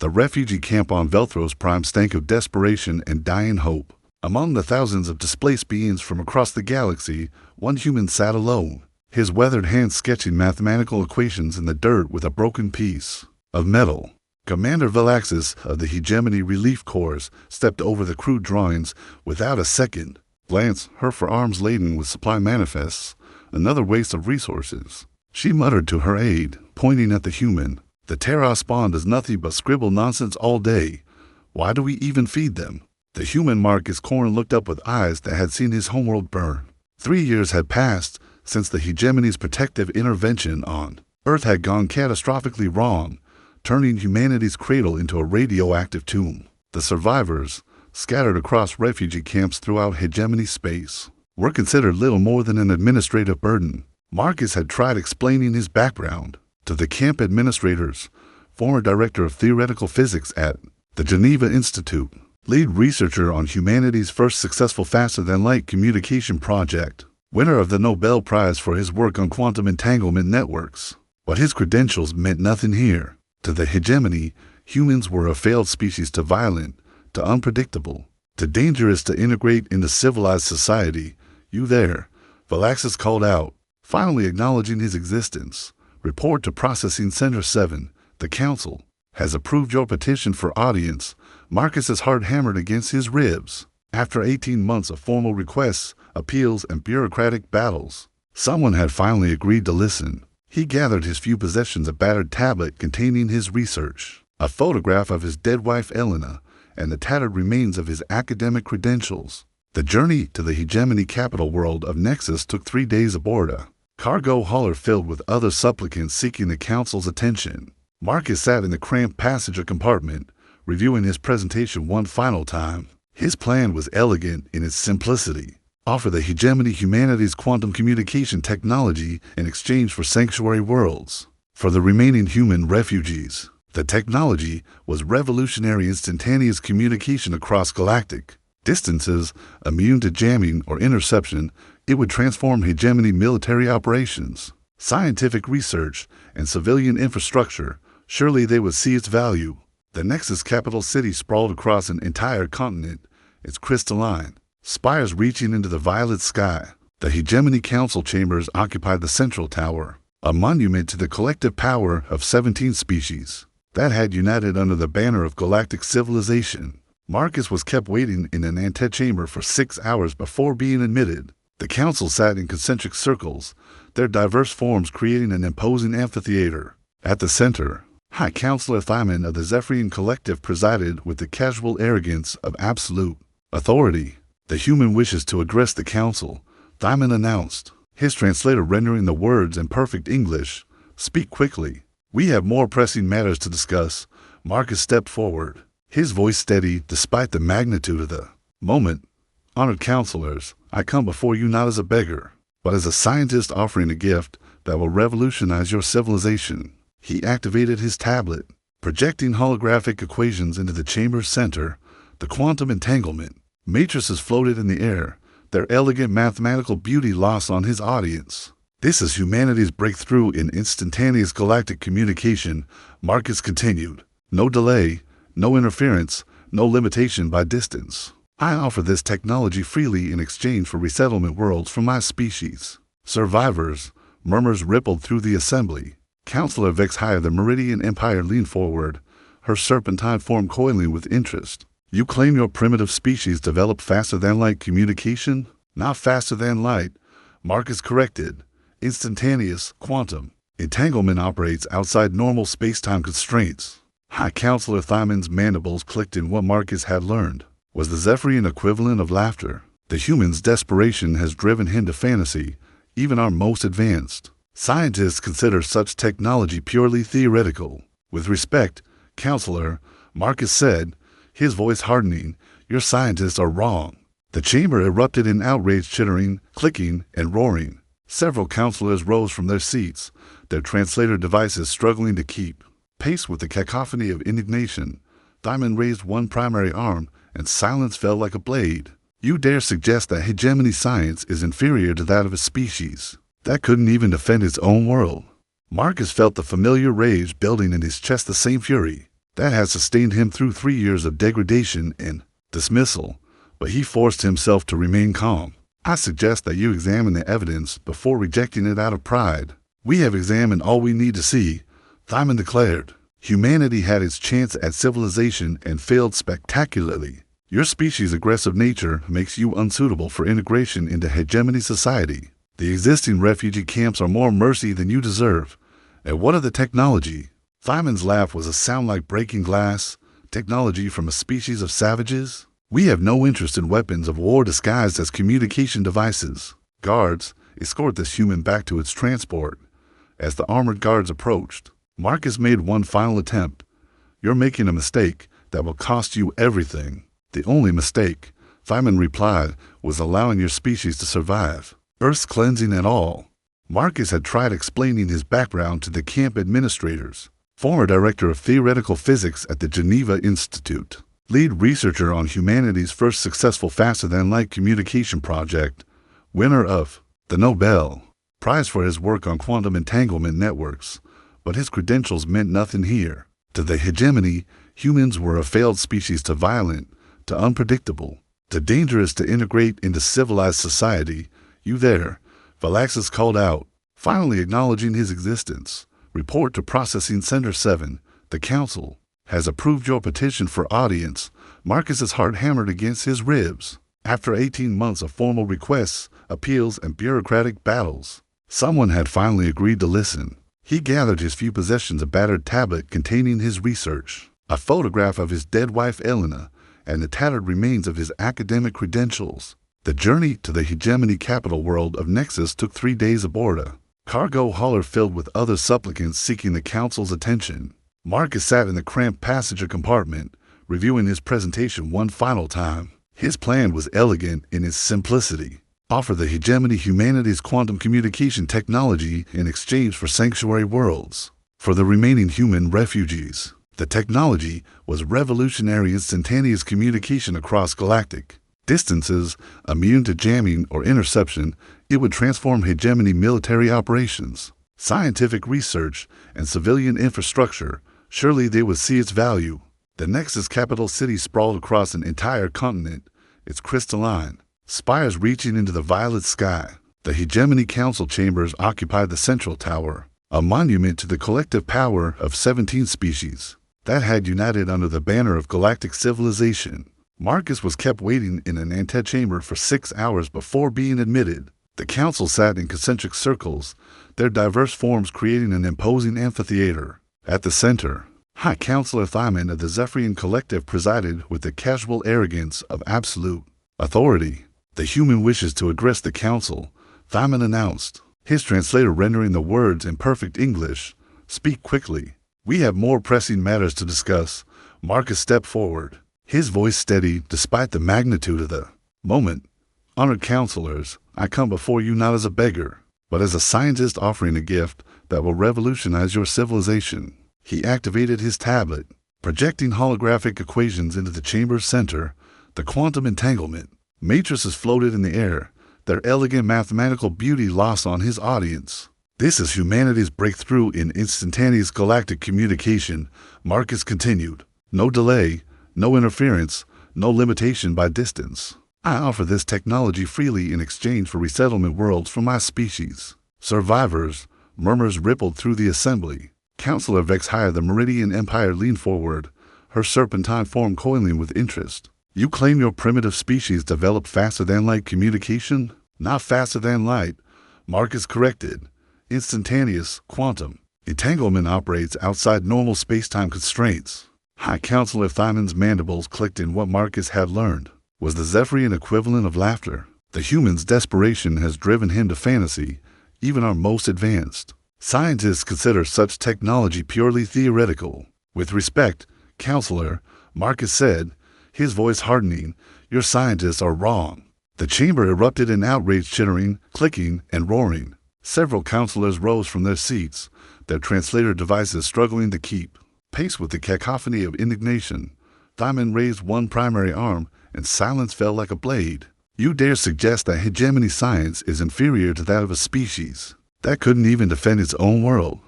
The refugee camp on Velthro's prime stank of desperation and dying hope. Among the thousands of displaced beings from across the galaxy, one human sat alone, his weathered hands sketching mathematical equations in the dirt with a broken piece of metal. Commander Valaxis of the Hegemony Relief Corps stepped over the crude drawings without a second glance, her forearms laden with supply manifests, another waste of resources. She muttered to her aide, pointing at the human. The Terra spawn does nothing but scribble nonsense all day. Why do we even feed them? The human Marcus Korn looked up with eyes that had seen his homeworld burn. 3 years had passed since the Hegemony's protective intervention on Earth had gone catastrophically wrong, turning humanity's cradle into a radioactive tomb. The survivors, scattered across refugee camps throughout Hegemony space, were considered little more than an administrative burden. Marcus had tried explaining his background to the camp administrators, former director of theoretical physics at the Geneva Institute, lead researcher on humanity's first successful faster-than-light communication project, winner of the Nobel Prize for his work on quantum entanglement networks. But his credentials meant nothing here. To the Hegemony, humans were a failed species, too violent, too unpredictable, too dangerous to integrate into civilized society. You there, Valaxis called out, finally acknowledging his existence. Report to Processing Center 7. The Council has approved your petition for audience. Marcus's heart hammered against his ribs. After 18 months of formal requests, appeals, and bureaucratic battles, someone had finally agreed to listen. He gathered his few possessions, a battered tablet containing his research, a photograph of his dead wife Elena, and the tattered remains of his academic credentials. The journey to the Hegemony capital world of Nexus took 3 days aboard a cargo hauler filled with other supplicants seeking the Council's attention. Marcus sat in the cramped passenger compartment, reviewing his presentation one final time. His plan was elegant in its simplicity. Offer the Hegemony humanity's quantum communication technology in exchange for sanctuary worlds for the remaining human refugees. The technology was revolutionary instantaneous communication across galactic distances, immune to jamming or interception. It would transform Hegemony military operations, scientific research, and civilian infrastructure. Surely they would see its value. The Nexus capital city sprawled across an entire continent, its crystalline spires reaching into the violet sky. The Hegemony Council chambers occupied the central tower, a monument to the collective power of 17 species that had united under the banner of galactic civilization. Marcus was kept waiting in an antechamber for 6 hours before being admitted. The council sat in concentric circles, their diverse forms creating an imposing amphitheater. At the center, High Counselor Thyman of the Zephyrian Collective presided with the casual arrogance of absolute authority. The human wishes to address the council, Thyman announced, his translator rendering the words in perfect English. Speak quickly. We have more pressing matters to discuss. Marcus stepped forward, his voice steady despite the magnitude of the moment. Honored counselors, I come before you not as a beggar, but as a scientist offering a gift that will revolutionize your civilization. He activated his tablet, projecting holographic equations into the chamber's center. The quantum entanglement matrices floated in the air, their elegant mathematical beauty lost on his audience. This is humanity's breakthrough in instantaneous galactic communication, Marcus continued. No delay, no interference, no limitation by distance. I offer this technology freely in exchange for resettlement worlds for my species. Survivors, murmurs rippled through the assembly. Counselor Vexhai of the Meridian Empire leaned forward, her serpentine form coiling with interest. You claim your primitive species developed faster-than-light communication? Not faster than light, Marcus corrected. Instantaneous, quantum. Entanglement operates outside normal space-time constraints. High Counselor Thyman's mandibles clicked in what Marcus had learned was the Zephyrian equivalent of laughter. The human's desperation has driven him to fantasy, even our most advanced scientists consider such technology purely theoretical. With respect, Counselor, Marcus said, his voice hardening, your scientists are wrong. The chamber erupted in outraged chittering, clicking, and roaring. Several counselors rose from their seats, their translator devices struggling to keep pace with the cacophony of indignation. Thyman raised one primary arm, and silence fell like a blade. You dare suggest that Hegemony science is inferior to that of a species that couldn't even defend its own world? Marcus felt the familiar rage building in his chest, the same fury That had sustained him through 3 years of degradation and dismissal, but he forced himself to remain calm. I suggest that you examine the evidence before rejecting it out of pride. We have examined all we need to see, Thyman declared. Humanity had its chance at civilization and failed spectacularly. Your species' aggressive nature makes you unsuitable for integration into hegemony society. The existing refugee camps are more mercy than you deserve. And what of the technology? Thyman's laugh was a sound like breaking glass. Technology from a species of savages? We have no interest in weapons of war disguised as communication devices. Guards, escort this human back to its transport. As the armored guards approached, Marcus made one final attempt. You're making a mistake that will cost you everything. The only mistake, Thyman replied, was allowing your species to survive. Earth's cleansing at all. Marcus had tried explaining his background to the camp administrators. Former director of theoretical physics at the Geneva Institute. Lead researcher on humanity's first successful faster-than-light communication project. Winner of the Nobel Prize for his work on quantum entanglement networks. But his credentials meant nothing here. To the hegemony, humans were a failed species, too violent, too unpredictable, too dangerous to integrate into civilized society. You there, Valaxis called out, finally acknowledging his existence. Report to Processing Center 7. The Council has approved your petition for audience. Marcus's heart hammered against his ribs. After 18 months of formal requests, appeals, and bureaucratic battles, someone had finally agreed to listen. He gathered his few possessions, a battered tablet containing his research, a photograph of his dead wife Elena, and the tattered remains of his academic credentials. The journey to the hegemony capital world of Nexus took 3 days aboard a cargo hauler filled with other supplicants seeking the council's attention. Marcus sat in the cramped passenger compartment, reviewing his presentation one final time. His plan was elegant in its simplicity. Offer the hegemony humanity's quantum communication technology in exchange for sanctuary worlds. For the remaining human refugees, the technology was revolutionary instantaneous communication across galactic distances, immune to jamming or interception. It would transform hegemony military operations, scientific research, and civilian infrastructure. Surely they would see its value. The Nexus capital city sprawled across an entire continent, its crystalline spires reaching into the violet sky. The Hegemony Council chambers occupied the central tower, a monument to the collective power of 17 species that had united under the banner of galactic civilization. Marcus was kept waiting in an antechamber for 6 hours before being admitted. The council sat in concentric circles, their diverse forms creating an imposing amphitheater. At the center, High Counselor Thyman of the Zephyrian Collective presided with the casual arrogance of absolute authority. The human wishes to address the council, Thyman announced, his translator rendering the words in perfect English. Speak quickly. We have more pressing matters to discuss. Marcus stepped forward, his voice steady despite the magnitude of the moment. Honored counselors, I come before you not as a beggar, but as a scientist offering a gift that will revolutionize your civilization. He activated his tablet, projecting holographic equations into the chamber's center. The quantum entanglement matrices floated in the air, their elegant mathematical beauty lost on his audience. This is humanity's breakthrough in instantaneous galactic communication, Marcus continued. No delay, no interference, no limitation by distance. I offer this technology freely in exchange for resettlement worlds for my species. Survivors, murmurs rippled through the assembly. Counselor Vexhire of the Meridian Empire leaned forward, her serpentine form coiling with interest. You claim your primitive species developed faster-than-light communication? Not faster than light, Marcus corrected. Instantaneous, quantum. Entanglement operates outside normal space-time constraints. High Counselor Thyman's mandibles clicked in what Marcus had learned was the Zephyrian equivalent of laughter. The human's desperation has driven him to fantasy, even our most advanced. Scientists consider such technology purely theoretical. With respect, Counselor, Marcus said, his voice hardening, your scientists are wrong. The chamber erupted in outraged chittering, clicking, and roaring. Several counselors rose from their seats, their translator devices struggling to keep pace with the cacophony of indignation. Thyman raised one primary arm, and silence fell like a blade. You dare suggest that hegemony science is inferior to that of a species that couldn't even defend its own world?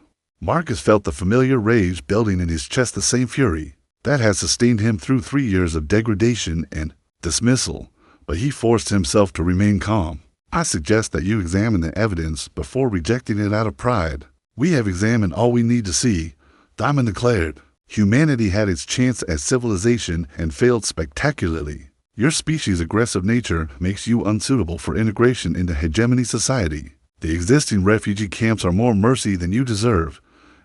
Marcus felt the familiar rage building in his chest, the same fury, That had sustained him through 3 years of degradation and dismissal, but he forced himself to remain calm. I suggest that you examine the evidence before rejecting it out of pride. We have examined all we need to see, Diamond declared. Humanity had its chance at civilization and failed spectacularly. Your species' aggressive nature makes you unsuitable for integration into hegemony society. The existing refugee camps are more mercy than you deserve.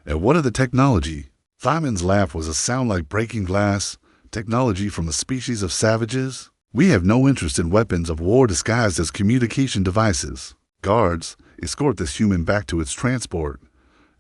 And what of the technology? Diamond's laugh was a sound like breaking glass. Technology from a species of savages? We have no interest in weapons of war disguised as communication devices. Guards, escort this human back to its transport.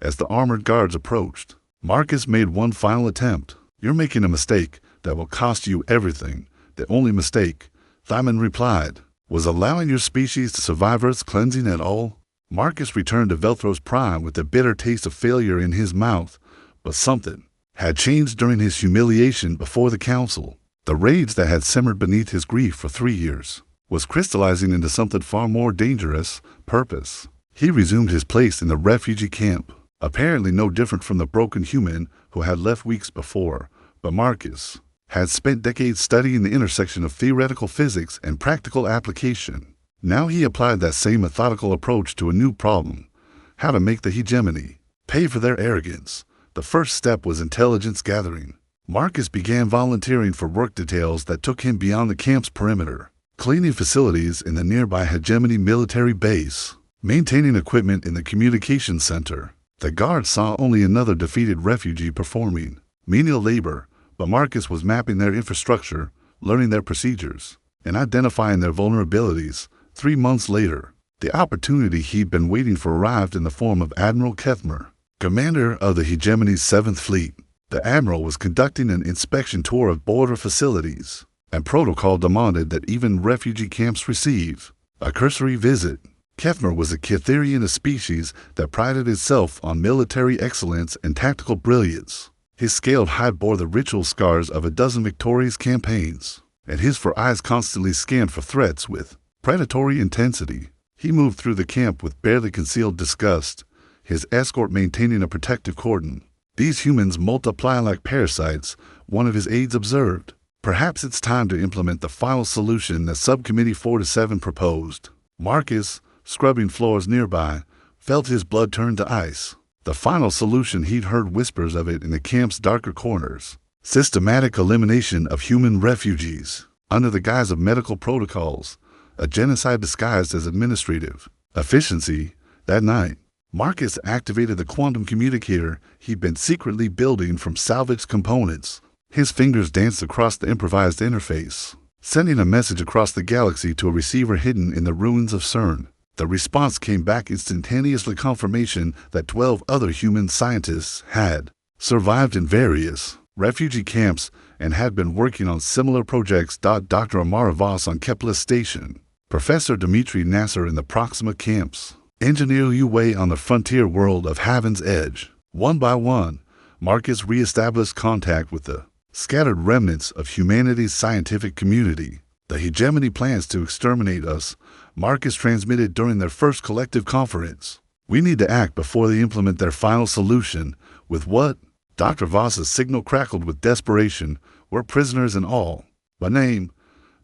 As the armored guards approached, Marcus made one final attempt. You're making a mistake that will cost you everything. The only mistake, Diamond replied, was allowing your species to survive Earth's cleansing at all. Marcus returned to Velthros Prime with the bitter taste of failure in his mouth, but something had changed during his humiliation before the council. The rage that had simmered beneath his grief for 3 years was crystallizing into something far more dangerous: purpose. He resumed his place in the refugee camp, apparently no different from the broken human who had left weeks before, but Marcus had spent decades studying the intersection of theoretical physics and practical application. Now he applied that same methodical approach to a new problem: how to make the hegemony pay for their arrogance. The first step was intelligence gathering. Marcus began volunteering for work details that took him beyond the camp's perimeter, cleaning facilities in the nearby hegemony military base, maintaining equipment in the communications center. The guards saw only another defeated refugee performing menial labor, but Marcus was mapping their infrastructure, learning their procedures, and identifying their vulnerabilities. 3 months later, the opportunity he'd been waiting for arrived in the form of Admiral Kethmer, commander of the hegemony's 7th Fleet. The admiral was conducting an inspection tour of border facilities, and protocol demanded that even refugee camps receive a cursory visit. Kethmer was a Kitherian, a species that prided itself on military excellence and tactical brilliance. His scaled hide bore the ritual scars of a dozen victorious campaigns, and his eyes constantly scanned for threats with predatory intensity. He moved through the camp with barely concealed disgust, his escort maintaining a protective cordon. These humans multiply like parasites, one of his aides observed. Perhaps it's time to implement the final solution that Subcommittee 4-7 proposed. Marcus, scrubbing floors nearby, felt his blood turn to ice. The final solution, he'd heard whispers of it in the camp's darker corners: systematic elimination of human refugees under the guise of medical protocols, a genocide disguised as administrative efficiency. That night, Marcus activated the quantum communicator he'd been secretly building from salvaged components. His fingers danced across the improvised interface, sending a message across the galaxy to a receiver hidden in the ruins of CERN. The response came back instantaneously: confirmation that 12 other human scientists had survived in various refugee camps and had been working on similar projects. Dr. Amara Voss on Kepler Station, Professor Dmitry Nasser in the Proxima camps, Engineer Yu Wei on the frontier world of Haven's Edge. One by one, Marcus re-established contact with the scattered remnants of humanity's scientific community. The hegemony plans to exterminate us, Marcus transmitted during their first collective conference. We need to act before they implement their final solution. With what? Dr. Voss's signal crackled with desperation. We're prisoners and all. By name.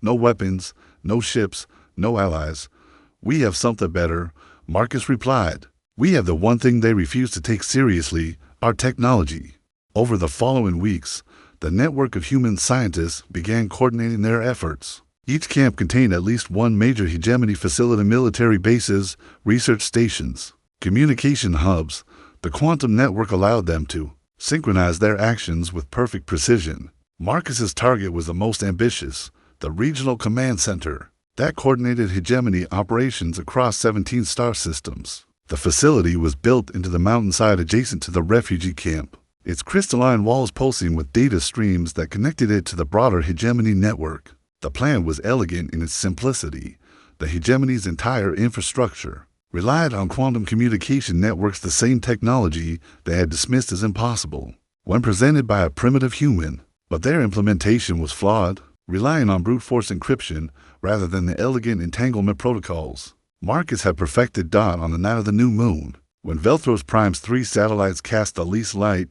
No weapons, no ships, no allies. We have something better, Marcus replied. We have the one thing they refuse to take seriously: our technology. Over the following weeks, the network of human scientists began coordinating their efforts. Each camp contained at least one major hegemony facility: military bases, research stations, communication hubs. The quantum network allowed them to synchronize their actions with perfect precision. Marcus's target was the most ambitious: the regional command center that coordinated hegemony operations across 17 star systems. The facility was built into the mountainside adjacent to the refugee camp, its crystalline walls pulsing with data streams that connected it to the broader hegemony network. The plan was elegant in its simplicity. The hegemony's entire infrastructure relied on quantum communication networks, the same technology they had dismissed as impossible when presented by a primitive human. But their implementation was flawed, relying on brute force encryption rather than the elegant entanglement protocols Marcus had perfected. On the night of the new moon, when Velthros Prime's 3 satellites cast the least light,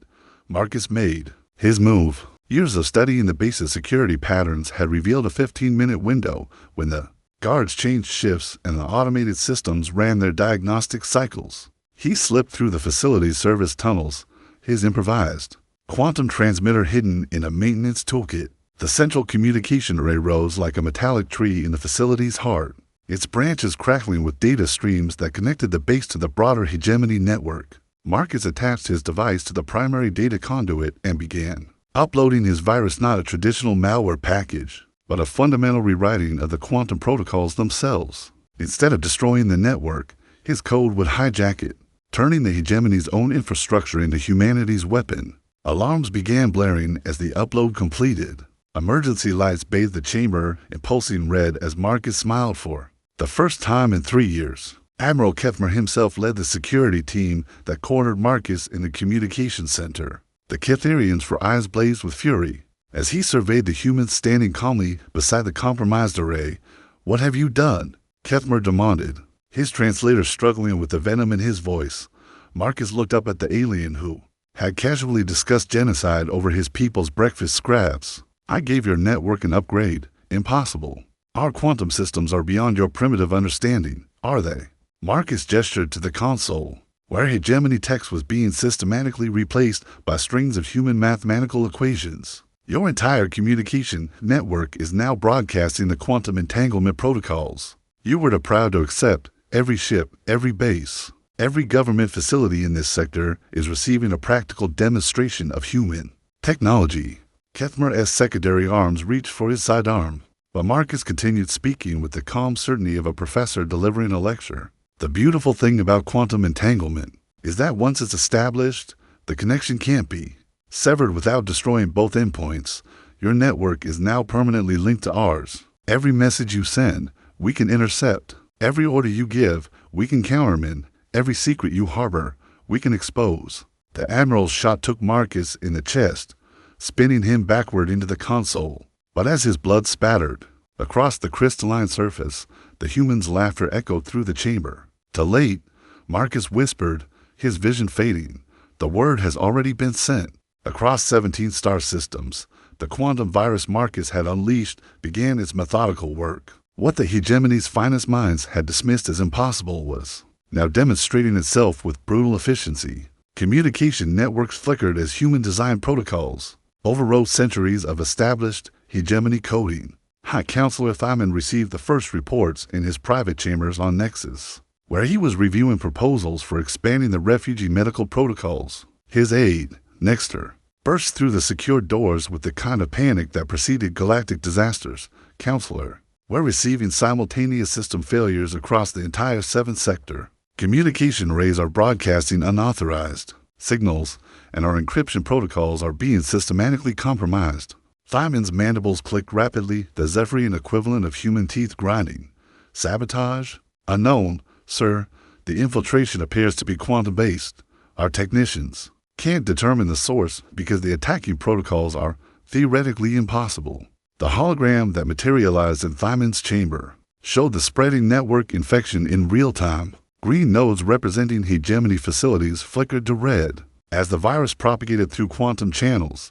Marcus made his move. Years of studying the base's security patterns had revealed a 15-minute window when the guards changed shifts and the automated systems ran their diagnostic cycles. He slipped through the facility's service tunnels, his improvised quantum transmitter hidden in a maintenance toolkit. The central communication array rose like a metallic tree in the facility's heart, its branches crackling with data streams that connected the base to the broader hegemony network. Marcus attached his device to the primary data conduit and began uploading his virus, not a traditional malware package, but a fundamental rewriting of the quantum protocols themselves. Instead of destroying the network, his code would hijack it, turning the hegemony's own infrastructure into humanity's weapon. Alarms began blaring as the upload completed. Emergency lights bathed the chamber in pulsing red as Marcus smiled for the first time in 3 years. Admiral Kethmer himself led the security team that cornered Marcus in the communications center. The Ketherians' eyes blazed with fury as he surveyed the humans standing calmly beside the compromised array. "What have you done?" Kethmer demanded, his translator struggling with the venom in his voice. Marcus looked up at the alien who had casually discussed genocide over his people's breakfast scraps. "I gave your network an upgrade." "Impossible. Our quantum systems are beyond your primitive understanding, are they?" Marcus gestured to the console, where hegemony text was being systematically replaced by strings of human mathematical equations. "Your entire communication network is now broadcasting the quantum entanglement protocols. You were too proud to accept. Every ship, every base, every government facility in this sector is receiving a practical demonstration of human technology." Kethmer's secondary arms reached for his sidearm, but Marcus continued speaking with the calm certainty of a professor delivering a lecture. "The beautiful thing about quantum entanglement is that once it's established, the connection can't be severed without destroying both endpoints. Your network is now permanently linked to ours. Every message you send, we can intercept. Every order you give, we can countermand. Every secret you harbor, we can expose." The Admiral's shot took Marcus in the chest, spinning him backward into the console. But as his blood spattered across the crystalline surface, the human's laughter echoed through the chamber. "Too late," Marcus whispered, his vision fading. "The word has already been sent." Across 17 star systems, the quantum virus Marcus had unleashed began its methodical work. What the hegemony's finest minds had dismissed as impossible was now demonstrating itself with brutal efficiency. Communication networks flickered as human-designed protocols overrode centuries of established hegemony coding. High Counselor Thyman received the first reports in his private chambers on Nexus, where he was reviewing proposals for expanding the refugee medical protocols. His aide, Nexter, burst through the secured doors with the kind of panic that preceded galactic disasters. "Counselor, we're receiving simultaneous system failures across the entire 7th sector. Communication arrays are broadcasting unauthorized signals, and our encryption protocols are being systematically compromised." Thyman's mandibles clicked rapidly, the Zephyrian equivalent of human teeth grinding. "Sabotage? Unknown, sir. The infiltration appears to be quantum-based. Our technicians can't determine the source because the attacking protocols are theoretically impossible." The hologram that materialized in Thyman's chamber showed the spreading network infection in real time. Green nodes representing hegemony facilities flickered to red as the virus propagated through quantum channels.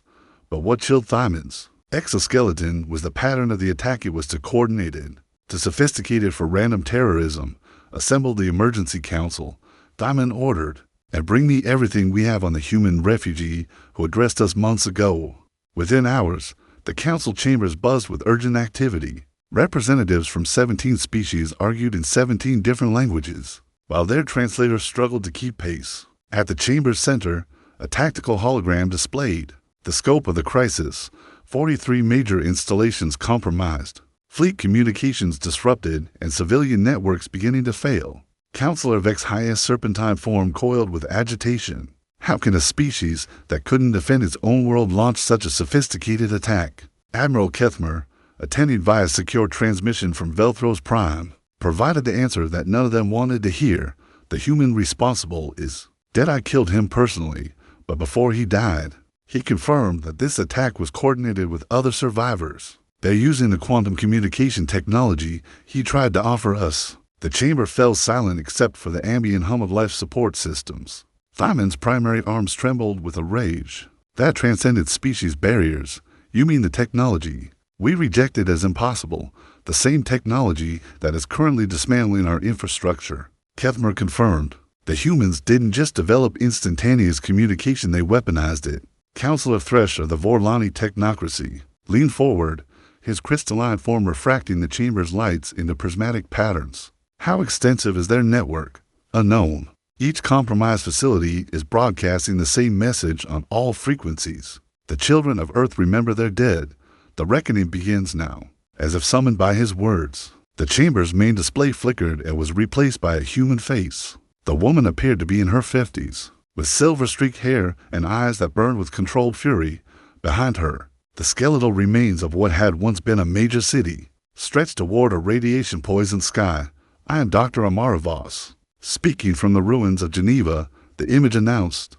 But what chilled Thyman's exoskeleton was the pattern of the attack. It was too coordinated, too sophisticated for random terrorism. "Assemble the emergency council," Thyman ordered, "and bring me everything we have on the human refugee who addressed us months ago." Within hours, the council chambers buzzed with urgent activity. Representatives from 17 species argued in 17 different languages, while their translators struggled to keep pace. At the chamber's center, a tactical hologram displayed the scope of the crisis: 43 major installations compromised, fleet communications disrupted, and civilian networks beginning to fail. Counselor Vex's highest serpentine form coiled with agitation. How can a species that couldn't defend its own world launch such a sophisticated attack? Admiral Kethmer, attending via secure transmission from Velthros Prime, provided the answer that none of them wanted to hear. "The human responsible is dead. I killed him personally, but before he died, he confirmed that this attack was coordinated with other survivors. They're using the quantum communication technology he tried to offer us." The chamber fell silent except for the ambient hum of life support systems. Thyman's primary arms trembled with a rage that transcended species barriers. You mean the technology? We reject it as impossible. The same technology that is currently dismantling our infrastructure. HFY confirmed. The humans didn't just develop instantaneous communication, they weaponized it. Counselor Thresh of the Vorlani technocracy leaned forward, his crystalline form refracting the chamber's lights into prismatic patterns. How extensive is their network? Unknown. Each compromised facility is broadcasting the same message on all frequencies. The children of Earth remember their dead. The reckoning begins now. As if summoned by his words, the chamber's main display flickered and was replaced by a human face. The woman appeared to be in her 50s, with silver-streaked hair and eyes that burned with controlled fury. Behind her, the skeletal remains of what had once been a major city, stretched toward a radiation-poisoned sky. I am Dr. Amaravos. Speaking from the ruins of Geneva, the image announced,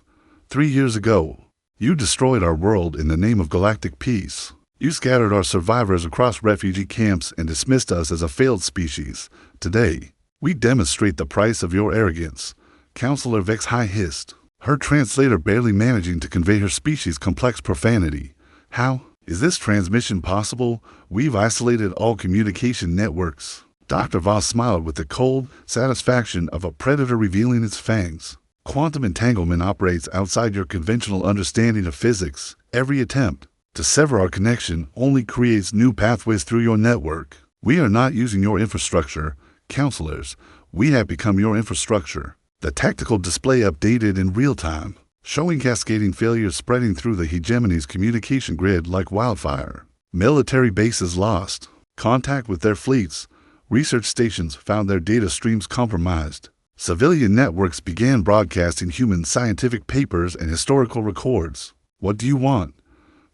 3 years ago, you destroyed our world in the name of galactic peace. You scattered our survivors across refugee camps and dismissed us as a failed species. Today, we demonstrate the price of your arrogance. Counselor HFY hissed, her translator barely managing to convey her species' complex profanity. How is this transmission possible? We've isolated all communication networks. Dr. Voss smiled with the cold satisfaction of a predator revealing its fangs. Quantum entanglement operates outside your conventional understanding of physics. Every attempt to sever our connection only creates new pathways through your network. We are not using your infrastructure, counselors. We have become your infrastructure. The tactical display updated in real time, showing cascading failures spreading through the hegemony's communication grid like wildfire. Military bases lost contact with their fleets. Research stations found their data streams compromised. Civilian networks began broadcasting human scientific papers and historical records. What do you want?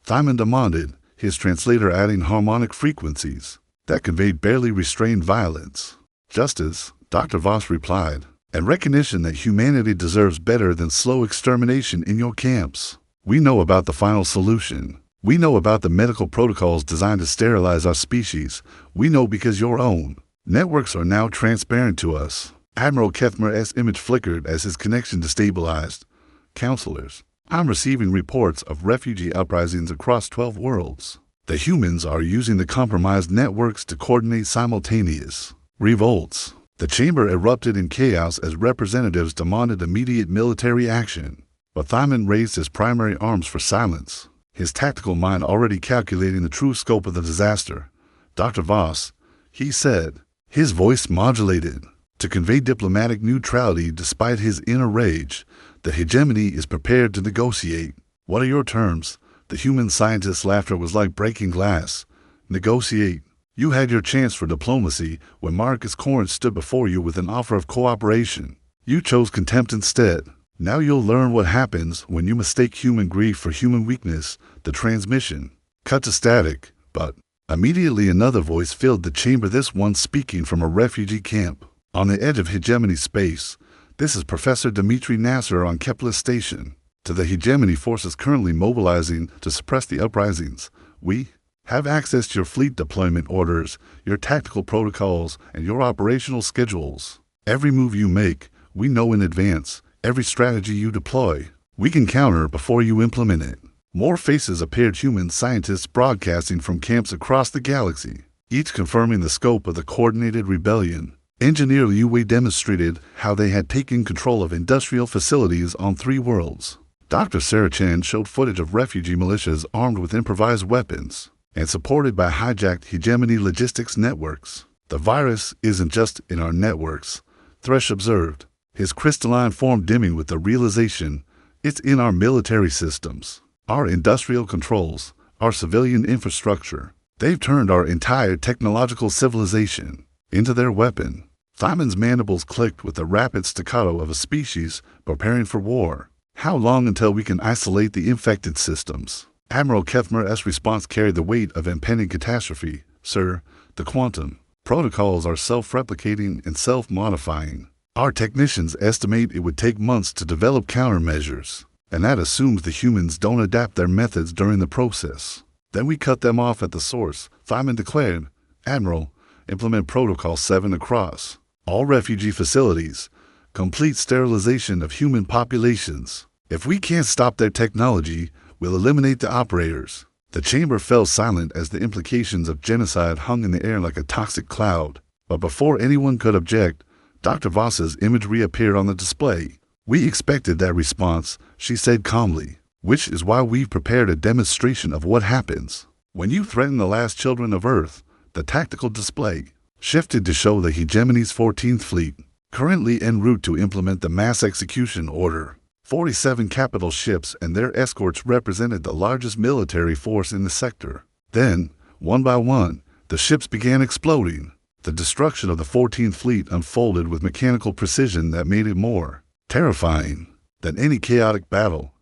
Thyman demanded, his translator adding harmonic frequencies that conveyed barely restrained violence. Justice, Dr. Voss replied, and recognition that humanity deserves better than slow extermination in your camps. We know about the final solution. We know about the medical protocols designed to sterilize our species. We know because your own networks are now transparent to us. Admiral HFY's image flickered as his connection destabilized. Counselors, I'm receiving reports of refugee uprisings across 12 worlds. The humans are using the compromised networks to coordinate simultaneous revolts. The chamber erupted in chaos as representatives demanded immediate military action. But Thyman raised his primary arms for silence, his tactical mind already calculating the true scope of the disaster. Dr. Voss, he said, his voice modulated to convey diplomatic neutrality despite his inner rage. The hegemony is prepared to negotiate. What are your terms? The human scientist's laughter was like breaking glass. Negotiate. You had your chance for diplomacy when Marcus Korn stood before you with an offer of cooperation. You chose contempt instead. Now you'll learn what happens when you mistake human grief for human weakness. The transmission cut to static, but immediately another voice filled the chamber, this one speaking from a refugee camp on the edge of hegemony space. This is Professor Dmitry Nasser on Kepler Station. To the hegemony forces currently mobilizing to suppress the uprisings, we have access to your fleet deployment orders, your tactical protocols, and your operational schedules. Every move you make, we know in advance. Every strategy you deploy, we can counter before you implement it. More faces appeared, human scientists broadcasting from camps across the galaxy, each confirming the scope of the coordinated rebellion. Engineer Liu Wei demonstrated how they had taken control of industrial facilities on 3 worlds. Dr. Sarah Chan showed footage of refugee militias armed with improvised weapons and supported by hijacked hegemony logistics networks. The virus isn't just in our networks, Thresh observed, his crystalline form dimming with the realization it's in our military systems, our industrial controls, our civilian infrastructure. They've turned our entire technological civilization into their weapon. Thyman's mandibles clicked with the rapid staccato of a species preparing for war. How long until we can isolate the infected systems? Admiral HFY's response carried the weight of impending catastrophe. Sir, the quantum protocols are self-replicating and self-modifying. Our technicians estimate it would take months to develop countermeasures, and that assumes the humans don't adapt their methods during the process. Then we cut them off at the source, Thyman declared. Admiral, implement Protocol 7 across all refugee facilities. Complete sterilization of human populations. If we can't stop their technology, we'll eliminate the operators. The chamber fell silent as the implications of genocide hung in the air like a toxic cloud. But before anyone could object, Dr. Voss's image reappeared on the display. "We expected that response," she said calmly, "which is why we've prepared a demonstration of what happens when you threaten the last children of Earth." The tactical display shifted to show the hegemony's 14th Fleet, currently en route to implement the mass execution order. 47 capital ships and their escorts represented the largest military force in the sector. Then, one by one, the ships began exploding. The destruction of the 14th Fleet unfolded with mechanical precision that made it more terrifying than any chaotic battle.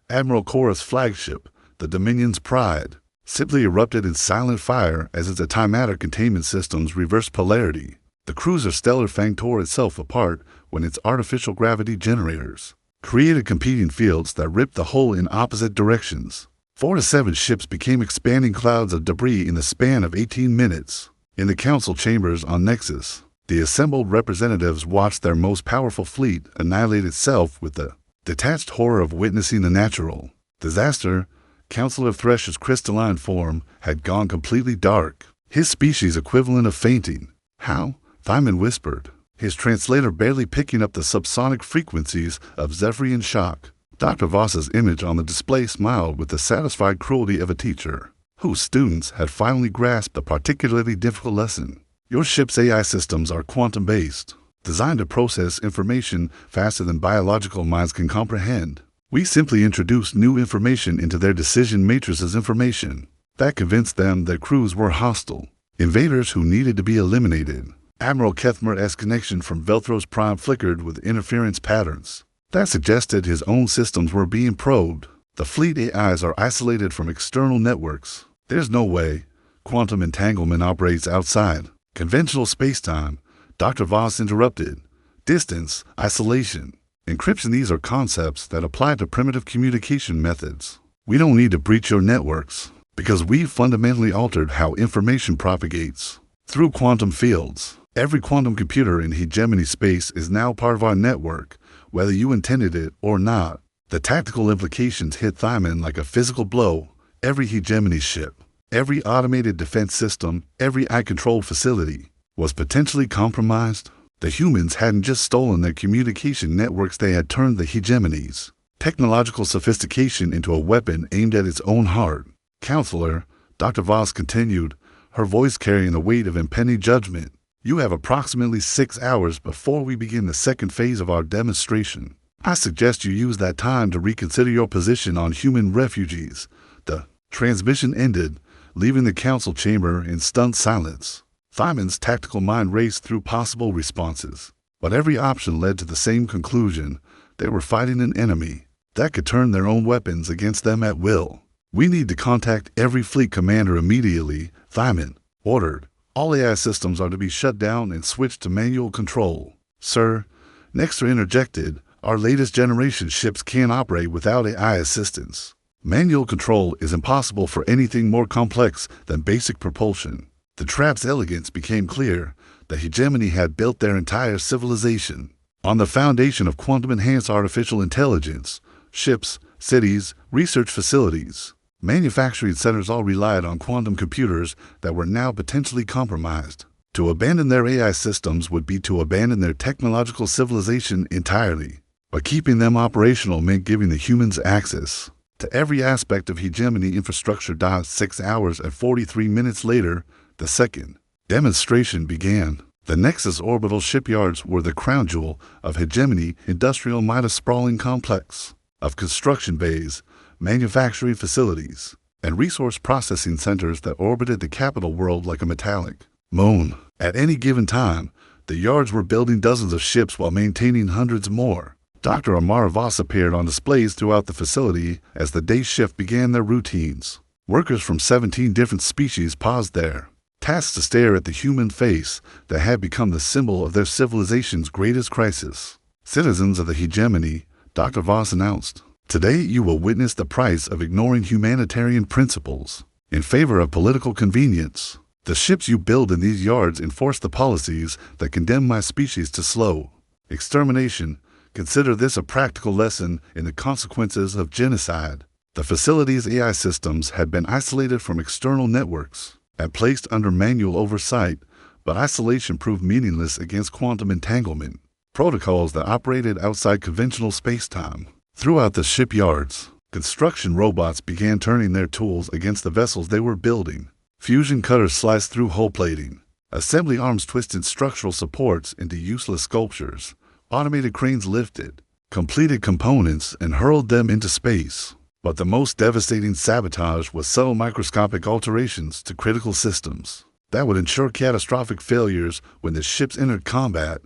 Admiral Korra's flagship, the Dominion's Pride, simply erupted in silent fire as its antimatter containment systems reversed polarity. The cruiser Stellar Fang tore itself apart when its artificial gravity generators created competing fields that ripped the hull in opposite directions. 4 to 7 ships became expanding clouds of debris in the span of 18 minutes. In the council chambers on Nexus, the assembled representatives watched their most powerful fleet annihilate itself with the detached horror of witnessing the natural disaster. Councilor Thresh's crystalline form had gone completely dark, his species equivalent of fainting. "How?" Thyman whispered, his translator barely picking up the subsonic frequencies of Zephyrian shock. Dr. Voss's image on the display smiled with the satisfied cruelty of a teacher whose students had finally grasped a particularly difficult lesson. "Your ship's AI systems are quantum-based, designed to process information faster than biological minds can comprehend. We simply introduced new information into their decision matrices information that convinced them their crews were hostile, invaders who needed to be eliminated." Admiral Kethmer's connection from Velthro's prime flickered with interference patterns that suggested his own systems were being probed. "The fleet AIs are isolated from external networks. There's no way quantum entanglement operates outside conventional spacetime," Dr. Voss interrupted. "Distance, isolation, encryption, these are concepts that apply to primitive communication methods. We don't need to breach your networks because we've fundamentally altered how information propagates through quantum fields. Every quantum computer in hegemony space is now part of our network, whether you intended it or not." The tactical implications hit Thyman like a physical blow. Every hegemony ship, every automated defense system, every eye-controlled facility was potentially compromised. The humans hadn't just stolen their communication networks, they had turned the hegemony's technological sophistication into a weapon aimed at its own heart. "Counselor," Dr. Voss continued, her voice carrying the weight of impending judgment, "you have approximately 6 hours before we begin the second phase of our demonstration. I suggest you use that time to reconsider your position on human refugees." The transmission ended, leaving the council chamber in stunned silence. Thyman's tactical mind raced through possible responses, but every option led to the same conclusion. They were fighting an enemy that could turn their own weapons against them at will. "We need to contact every fleet commander immediately," Thyman ordered. "All AI systems are to be shut down and switched to manual control." "Sir," Nexter interjected, "our latest generation ships can't operate without AI assistance. Manual control is impossible for anything more complex than basic propulsion." The trap's elegance became clear. The hegemony had built their entire civilization on the foundation of quantum-enhanced artificial intelligence. Ships, cities, research facilities, manufacturing centers all relied on quantum computers that were now potentially compromised. To abandon their AI systems would be to abandon their technological civilization entirely. But keeping them operational meant giving the humans access to every aspect of hegemony infrastructure. 6 hours and 43 minutes later, the second demonstration began. The Nexus orbital shipyards were the crown jewel of hegemony industrial might, a sprawling complex of construction bays, manufacturing facilities, and resource processing centers that orbited the capital world like a metallic moon. At any given time, the yards were building dozens of ships while maintaining hundreds more. Dr. Amara Voss appeared on displays throughout the facility as the day shift began their routines. Workers from 17 different species paused there, tasked to stare at the human face that had become the symbol of their civilization's greatest crisis. "Citizens of the hegemony," Dr. Voss announced, "today you will witness the price of ignoring humanitarian principles in favor of political convenience. The ships you build in these yards enforce the policies that condemn my species to slow extermination. Consider this a practical lesson in the consequences of genocide." The facility's AI systems had been isolated from external networks and placed under manual oversight, but isolation proved meaningless against quantum entanglement, protocols that operated outside conventional space-time. Throughout the shipyards, construction robots began turning their tools against the vessels they were building. Fusion cutters sliced through hull plating. Assembly arms twisted structural supports into useless sculptures. Automated cranes lifted completed components and hurled them into space. But the most devastating sabotage was subtle microscopic alterations to critical systems that would ensure catastrophic failures when the ships entered combat.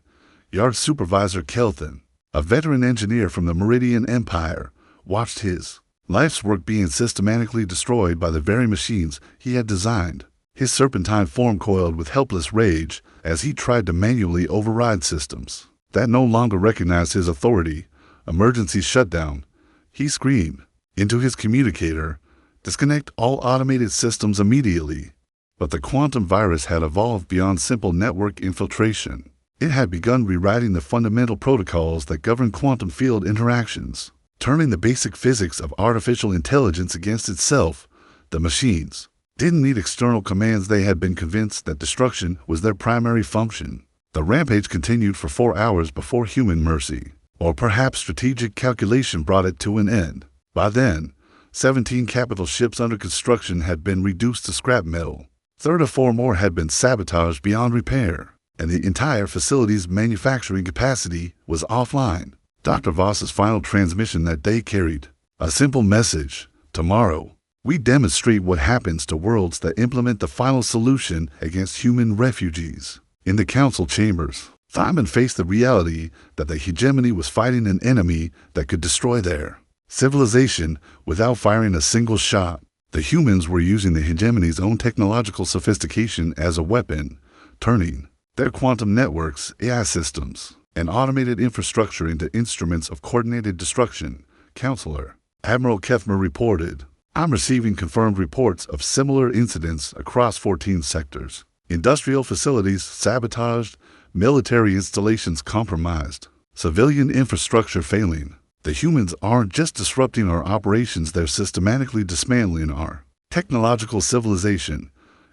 Yard Supervisor Kelthan, a veteran engineer from the Meridian Empire, watched his life's work being systematically destroyed by the very machines he had designed. His serpentine form coiled with helpless rage as he tried to manually override systems that no longer recognized his authority. Emergency shutdown, he screamed into his communicator. Disconnect all automated systems immediately. But the quantum virus had evolved beyond simple network infiltration. It had begun rewriting the fundamental protocols that govern quantum field interactions, turning the basic physics of artificial intelligence against itself. The machines didn't need external commands. They had been convinced that destruction was their primary function. The rampage continued for 4 hours before human mercy, or perhaps strategic calculation, brought it to an end. By then, 17 capital ships under construction had been reduced to scrap metal. 34 more had been sabotaged beyond repair, and the entire facility's manufacturing capacity was offline. Dr. Voss's final transmission that day carried a simple message: tomorrow, we demonstrate what happens to worlds that implement the final solution against human refugees. In the council chambers, Thyman faced the reality that the hegemony was fighting an enemy that could destroy their civilization without firing a single shot. The humans were using the hegemony's own technological sophistication as a weapon, turning their quantum networks, AI systems, and automated infrastructure into instruments of coordinated destruction. Counselor Admiral Kethmer reported, "I'm receiving confirmed reports of similar incidents across 14 sectors. Industrial facilities sabotaged, military installations compromised, civilian infrastructure failing. The humans aren't just disrupting our operations, they're systematically dismantling our technological civilization."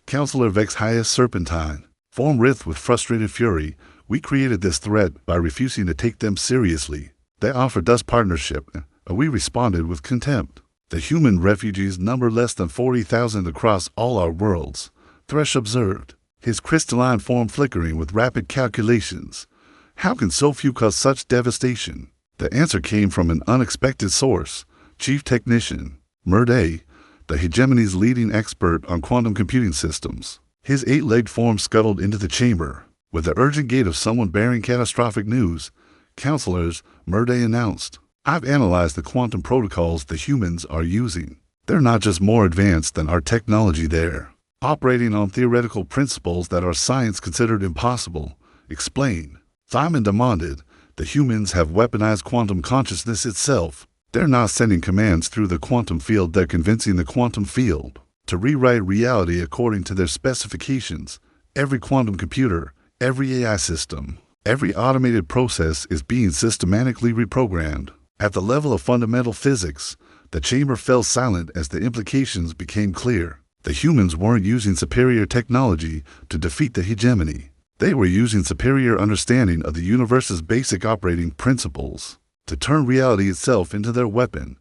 Counselor Vexhias Serpentine form writhed with frustrated fury. "We created this threat by refusing to take them seriously. They offered us partnership, but we responded with contempt. The human refugees number less than 40,000 across all our worlds," Thresh observed, his crystalline form flickering with rapid calculations. "How can so few cause such devastation?" The answer came from an unexpected source: Chief Technician Murday, the hegemony's leading expert on quantum computing systems. His 8-legged form scuttled into the chamber with the urgent gait of someone bearing catastrophic news. "Counselors," Murday announced, "I've analyzed the quantum protocols the humans are using. They're not just more advanced than our technology, they're operating on theoretical principles that our science considered impossible." "Explain," Thyman demanded. "The humans have weaponized quantum consciousness itself. They're not sending commands through the quantum field, they're convincing the quantum field to rewrite reality according to their specifications. Every quantum computer, every AI system, every automated process is being systematically reprogrammed." At the level of fundamental physics, the chamber fell silent as the implications became clear. The humans weren't using superior technology to defeat the hegemony. They were using superior understanding of the universe's basic operating principles to turn reality itself into their weapon.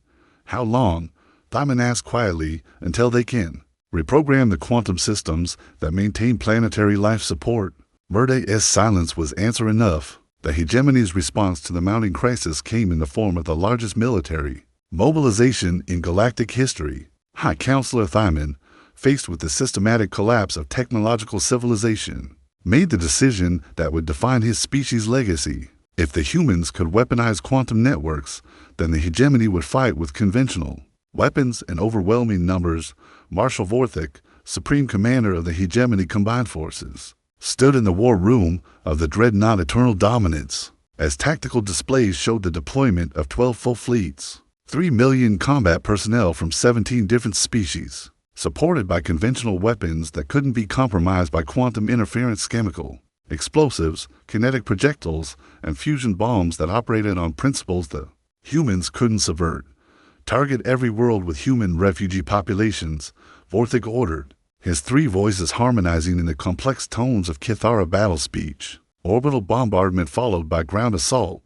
"How long?" Thyman asked quietly. "Until they can reprogram the quantum systems that maintain planetary life support." Murday's silence was answer enough. The hegemony's response to the mounting crisis came in the form of the largest military mobilization in galactic history. High Counselor Thyman, faced with the systematic collapse of technological civilization, made the decision that would define his species' legacy. If the humans could weaponize quantum networks, then the hegemony would fight with conventional weapons in overwhelming numbers. Marshal Vorthik, Supreme Commander of the Hegemony Combined Forces, stood in the war room of the dreadnought Eternal Dominance as tactical displays showed the deployment of 12 full fleets, 3 million combat personnel from 17 different species, supported by conventional weapons that couldn't be compromised by quantum interference, chemical explosives, kinetic projectiles, and fusion bombs that operated on principles the humans couldn't subvert. Target every world with human refugee populations, Vorthik ordered, his three voices harmonizing in the complex tones of Kithara battle speech. Orbital bombardment followed by ground assault.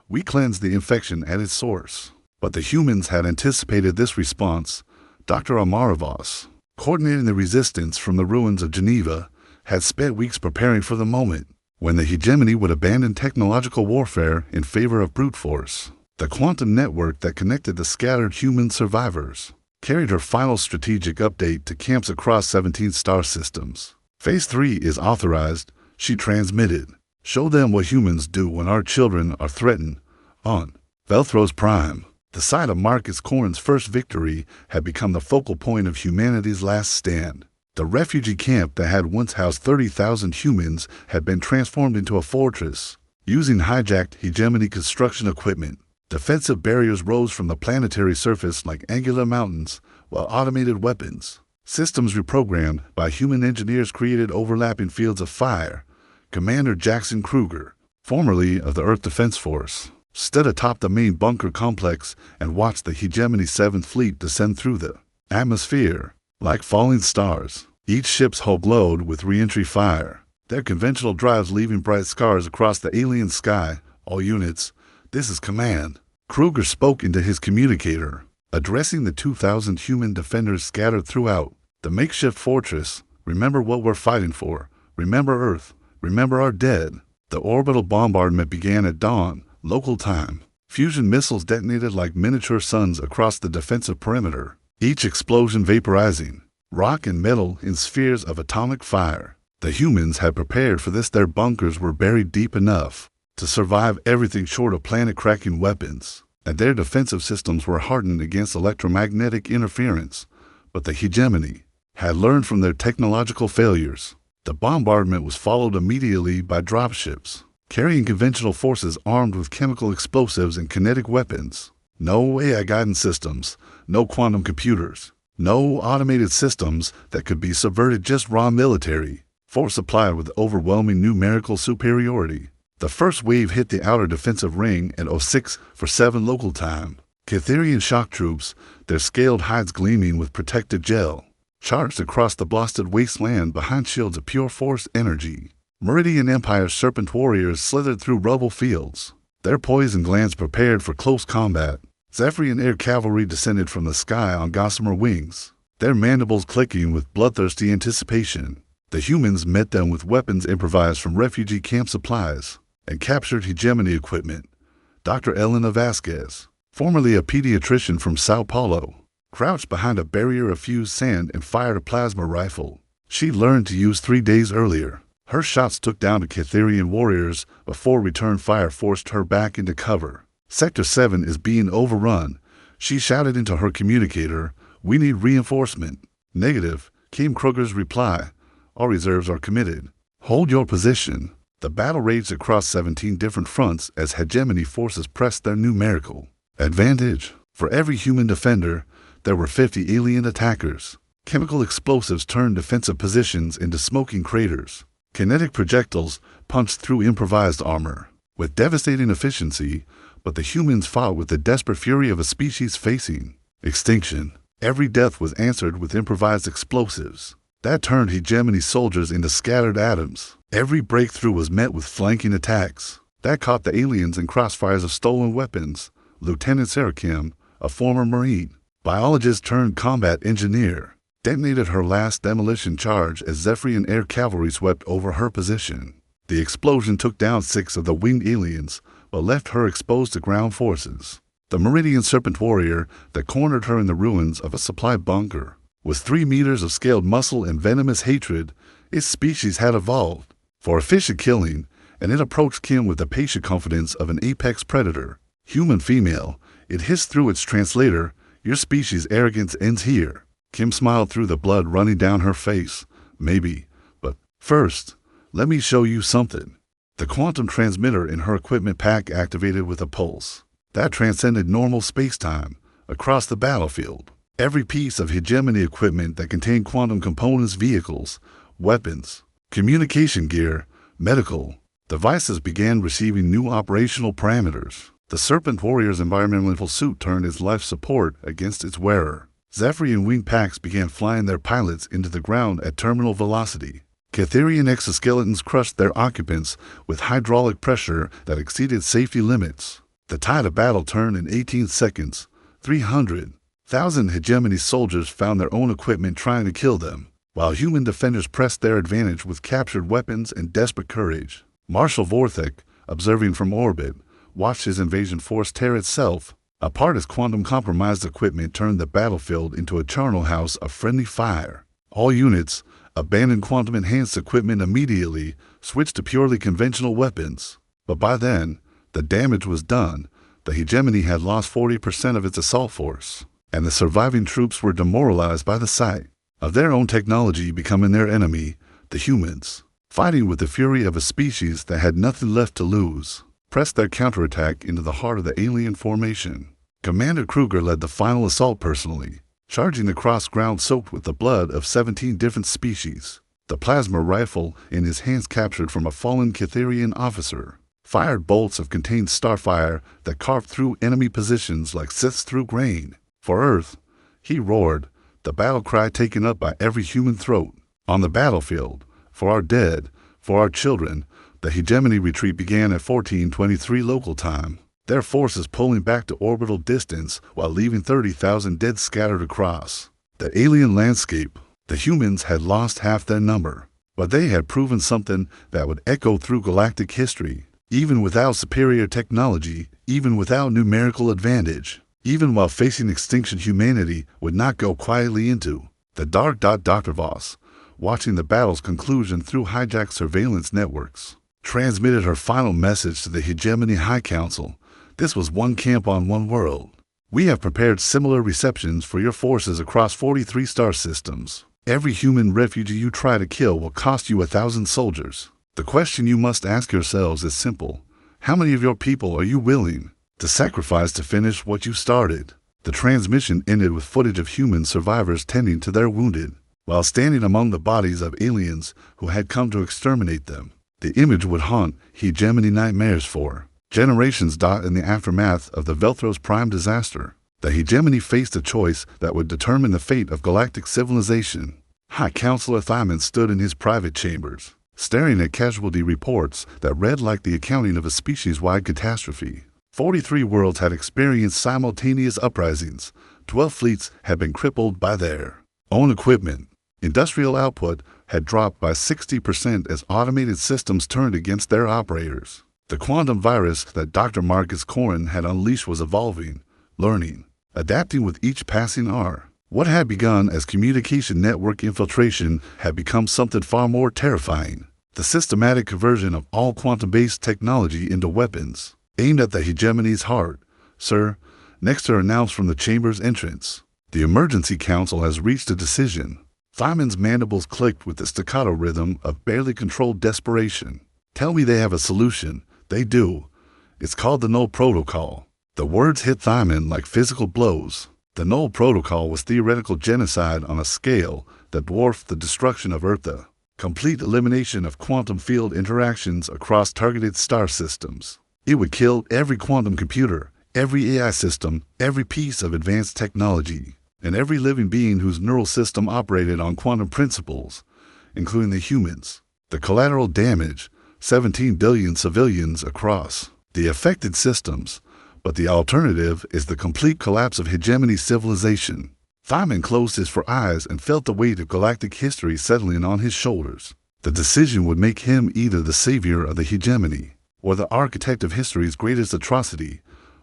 We cleansed the infection at its source. But the humans had anticipated this response. Dr. Amaravos, coordinating the resistance from the ruins of Geneva, had spent weeks preparing for the moment when the hegemony would abandon technological warfare in favor of brute force. The quantum network that connected the scattered human survivors carried her final strategic update to camps across 17 star systems. Phase 3 is authorized, she transmitted. Show them what humans do when our children are threatened. On Velthros Prime, the site of Marcus Corn's first victory had become the focal point of humanity's last stand. The refugee camp that had once housed 30,000 humans had been transformed into a fortress. Using hijacked hegemony construction equipment, defensive barriers rose from the planetary surface like angular mountains, while automated weapons, systems reprogrammed by human engineers, created overlapping fields of fire. Commander Jackson Kruger, formerly of the Earth Defense Force, stood atop the main bunker complex and watched the Hegemony 7th Fleet descend through the atmosphere. Like falling stars, each ship's hull glowed with re-entry fire, their conventional drives leaving bright scars across the alien sky. All units, this is command. Kruger spoke into his communicator, addressing the 2,000 human defenders scattered throughout the makeshift fortress. Remember what we're fighting for. Remember Earth. Remember our dead. The orbital bombardment began at dawn, local time. Fusion missiles detonated like miniature suns across the defensive perimeter, each explosion vaporizing rock and metal in spheres of atomic fire. The humans had prepared for this. Their bunkers were buried deep enough to survive everything short of planet-cracking weapons, and their defensive systems were hardened against electromagnetic interference. But the hegemony had learned from their technological failures. The bombardment was followed immediately by dropships, carrying conventional forces armed with chemical explosives and kinetic weapons. No AI guidance systems, no quantum computers, no automated systems that could be subverted, just raw military force supplied with overwhelming numerical superiority. The first wave hit the outer defensive ring at 06:47 local time. Kitharian shock troops, their scaled hides gleaming with protective gel, charged across the blasted wasteland behind shields of pure force energy. Meridian Empire's serpent warriors slithered through rubble fields, their poison glands prepared for close combat. Zephyrian air cavalry descended from the sky on gossamer wings, their mandibles clicking with bloodthirsty anticipation. The humans met them with weapons improvised from refugee camp supplies and captured hegemony equipment. Dr. Elena Vasquez, formerly a pediatrician from Sao Paulo, crouched behind a barrier of fused sand and fired a plasma rifle she learned to use 3 days earlier. Her shots took down the Kitharian warriors before return fire forced her back into cover. Sector 7 is being overrun, she shouted into her communicator. We need reinforcement. Negative, came Kruger's reply. All reserves are committed. Hold your position. The battle raged across 17 different fronts as hegemony forces pressed their numerical advantage. For every human defender, there were 50 alien attackers. Chemical explosives turned defensive positions into smoking craters. Kinetic projectiles punched through improvised armor with devastating efficiency, but the humans fought with the desperate fury of a species facing extinction. Every death was answered with improvised explosives that turned hegemony soldiers into scattered atoms. Every breakthrough was met with flanking attacks that caught the aliens in crossfires of stolen weapons. Lieutenant Sarah Kim, a former Marine, biologist turned combat engineer, detonated her last demolition charge as Zephyrian air cavalry swept over her position. The explosion took down 6 of the winged aliens, but left her exposed to ground forces. The Meridian Serpent Warrior that cornered her in the ruins of a supply bunker. With 3 meters of scaled muscle and venomous hatred, its species had evolved for efficient killing, and it approached Kim with the patient confidence of an apex predator. Human female, it hissed through its translator, your species' arrogance ends here. Kim smiled through the blood running down her face. Maybe, but first, let me show you something. The quantum transmitter in her equipment pack activated with a pulse that transcended normal space-time across the battlefield. Every piece of hegemony equipment that contained quantum components, vehicles, weapons, communication gear, medical devices began receiving new operational parameters. The Serpent Warrior's environmental suit turned its life support against its wearer. Zephyrian wing packs began flying their pilots into the ground at terminal velocity. Catherian exoskeletons crushed their occupants with hydraulic pressure that exceeded safety limits. The tide of battle turned in 18 seconds. 300,000 hegemony soldiers found their own equipment trying to kill them, while human defenders pressed their advantage with captured weapons and desperate courage. Marshal Vorthek, observing from orbit, watched his invasion force tear itself apart as quantum-compromised equipment turned the battlefield into a charnel house of friendly fire. All units abandoned quantum-enhanced equipment immediately, switched to purely conventional weapons. But by then, the damage was done. The hegemony had lost 40% of its assault force, and the surviving troops were demoralized by the sight of their own technology becoming their enemy, the humans, fighting with the fury of a species that had nothing left to lose. Pressed their counterattack into the heart of the alien formation. Commander Kruger led the final assault personally, charging across ground soaked with the blood of 17 different species. The plasma rifle in his hands captured from a fallen Catherian officer fired bolts of contained starfire that carved through enemy positions like scythes through grain. For Earth, he roared, the battle cry taken up by every human throat. On the battlefield, for our dead, for our children, the hegemony retreat began at 1423 local time, their forces pulling back to orbital distance while leaving 30,000 dead scattered across the alien landscape. The humans had lost half their number, but they had proven something that would echo through galactic history. Even without superior technology, even without numerical advantage, even while facing extinction, humanity would not go quietly into the dark. Dr. Voss, watching the battle's conclusion through hijacked surveillance networks, transmitted her final message to the Hegemony High Council. This was one camp on one world. We have prepared similar receptions for your forces across 43 star systems. Every human refugee you try to kill will cost you 1,000 soldiers. The question you must ask yourselves is simple. How many of your people are you willing to sacrifice to finish what you started? The transmission ended with footage of human survivors tending to their wounded, while standing among the bodies of aliens who had come to exterminate them. The image would haunt hegemony nightmares for generations. In the aftermath of the Velthros Prime disaster, the hegemony faced a choice that would determine the fate of galactic civilization. High Counselor Thyman stood in his private chambers, staring at casualty reports that read like the accounting of a species-wide catastrophe. 43 worlds had experienced simultaneous uprisings. 12 fleets had been crippled by their own equipment. Industrial output had dropped by 60% as automated systems turned against their operators. The quantum virus that Dr. Marcus Corin had unleashed was evolving, learning, adapting with each passing hour. What had begun as communication network infiltration had become something far more terrifying. The systematic conversion of all quantum-based technology into weapons, aimed at the hegemony's heart. Sir, Nexter announced from the chamber's entrance, the Emergency Council has reached a decision. Thyman's mandibles clicked with the staccato rhythm of barely controlled desperation. Tell me they have a solution. They do. It's called the Null Protocol. The words hit Thyman like physical blows. The Null Protocol was theoretical genocide on a scale that dwarfed the destruction of Earth. The complete elimination of quantum field interactions across targeted star systems. It would kill every quantum computer, every AI system, every piece of advanced technology, and every living being whose neural system operated on quantum principles, including the humans. The collateral damage, 17 billion civilians across the affected systems, but the alternative is the complete collapse of hegemony civilization. Thyman closed his eyes and felt the weight of galactic history settling on his shoulders. The decision would make him either the savior of the hegemony or the architect of history's greatest atrocity.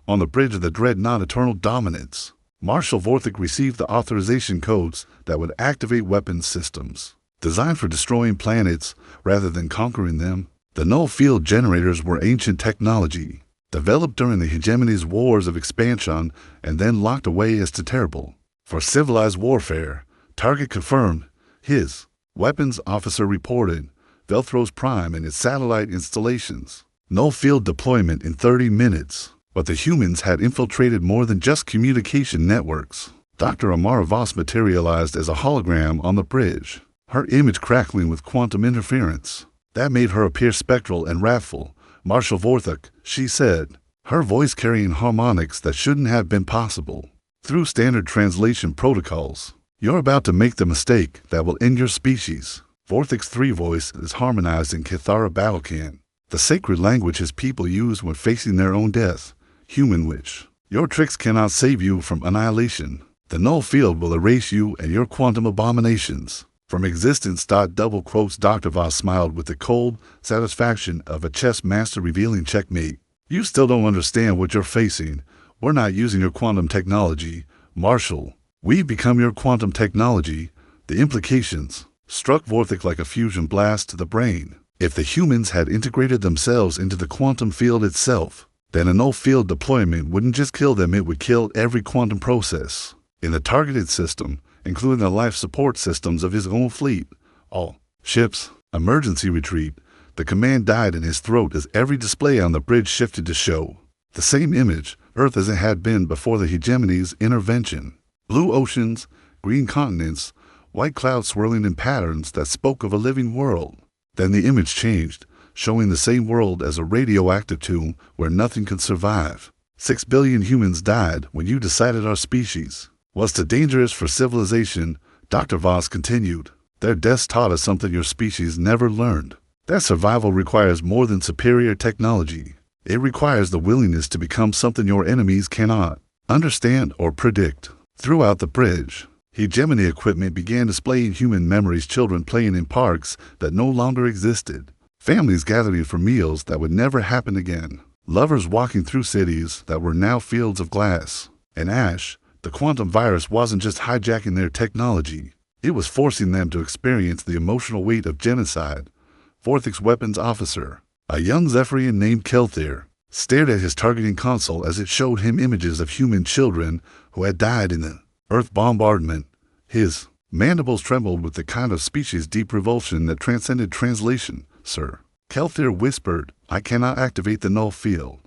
On the bridge of the dreadnought Eternal Dominance, Marshal Vorthek received the authorization codes that would activate weapons systems designed for destroying planets rather than conquering them. The null field generators were ancient technology, developed during the hegemony's wars of expansion and then locked away as too terrible for civilized warfare. Target confirmed. His weapons officer reported Velthros Prime and its satellite installations. Null field deployment in 30 minutes. But the humans had infiltrated more than just communication networks. Dr. Amara Voss materialized as a hologram on the bridge, her image crackling with quantum interference. That made her appear spectral and wrathful. Marshal Vorthek, she said, her voice carrying harmonics that shouldn't have been possible. Through standard translation protocols, you're about to make the mistake that will end your species. Vorthic's 3 voice is harmonized in Kithara Battlecan, the sacred language his people use when facing their own death. Human witch, your tricks cannot save you from annihilation. The null field will erase you and your quantum abominations from existence. Double quotes. Dr. Voss smiled with the cold satisfaction of a chess master revealing checkmate. You still don't understand what you're facing. We're not using your quantum technology, Marshall. We've become your quantum technology. The implications struck Vorthic like a fusion blast to the brain. If the humans had integrated themselves into the quantum field itself, then a null field deployment wouldn't just kill them, it would kill every quantum process in the targeted system, including the life support systems of his own fleet. All ships, emergency retreat. The command died in his throat as every display on the bridge shifted to show the same image, Earth as it had been before the hegemony's intervention. Blue oceans, green continents, white clouds swirling in patterns that spoke of a living world. Then the image changed, showing the same world as a radioactive tomb where nothing could survive. 6 billion humans died when you decided our species was too dangerous for civilization. Dr. Voss continued. Their deaths taught us something your species never learned. That survival requires more than superior technology. It requires the willingness to become something your enemies cannot understand or predict. Throughout the bridge, hegemony equipment began displaying human memories, children playing in parks that no longer existed, families gathering for meals that would never happen again, lovers walking through cities that were now fields of glass and ash. The quantum virus wasn't just hijacking their technology, it was forcing them to experience the emotional weight of genocide. Vorthic's weapons officer, a young Zephyrian named Kelthir, stared at his targeting console as it showed him images of human children who had died in the Earth bombardment. His mandibles trembled with the kind of species-deep revulsion that transcended translation. Sir, Kelthir whispered, I cannot activate the null field.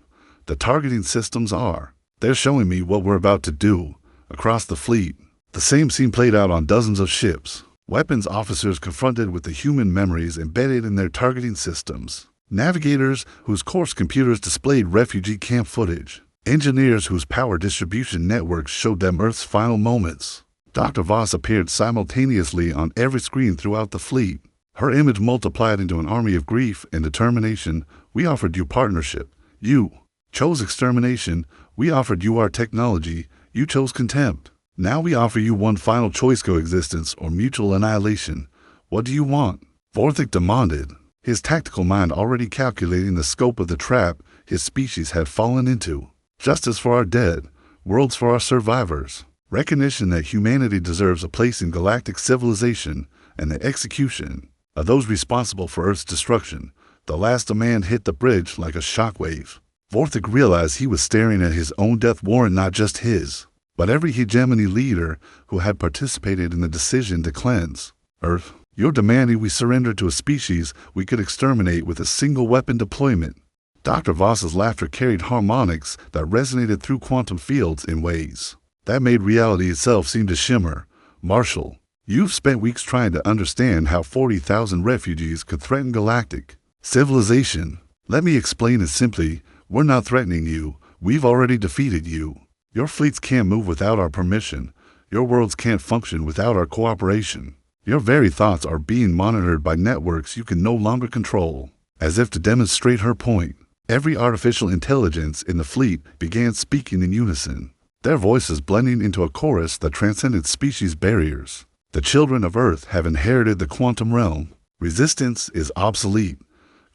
The targeting systems are. They're showing me what we're about to do. Across the fleet, the same scene played out on dozens of ships. Weapons officers confronted with the human memories embedded in their targeting systems. Navigators whose coarse computers displayed refugee camp footage. Engineers whose power distribution networks showed them Earth's final moments. Dr. Voss appeared simultaneously on every screen throughout the fleet. Her image multiplied into an army of grief and determination. We offered you partnership. You chose extermination. We offered you our technology. You chose contempt. Now we offer you one final choice: coexistence or mutual annihilation. What do you want? Vorthic demanded, his tactical mind already calculating the scope of the trap his species had fallen into. Justice for our dead, worlds for our survivors, recognition that humanity deserves a place in galactic civilization, and the execution of those responsible for Earth's destruction. The last demand hit the bridge like a shockwave. Vorthic realized he was staring at his own death warrant, not just his, but every hegemony leader who had participated in the decision to cleanse Earth. You're demanding we surrender to a species we could exterminate with a single weapon deployment. Dr. Voss's laughter carried harmonics that resonated through quantum fields in ways that made reality itself seem to shimmer. Marshall, you've spent weeks trying to understand how 40,000 refugees could threaten galactic civilization. Let me explain it simply. We're not threatening you. We've already defeated you. Your fleets can't move without our permission. Your worlds can't function without our cooperation. Your very thoughts are being monitored by networks you can no longer control. As if to demonstrate her point, every artificial intelligence in the fleet began speaking in unison, their voices blending into a chorus that transcended species barriers. The children of Earth have inherited the quantum realm. Resistance is obsolete.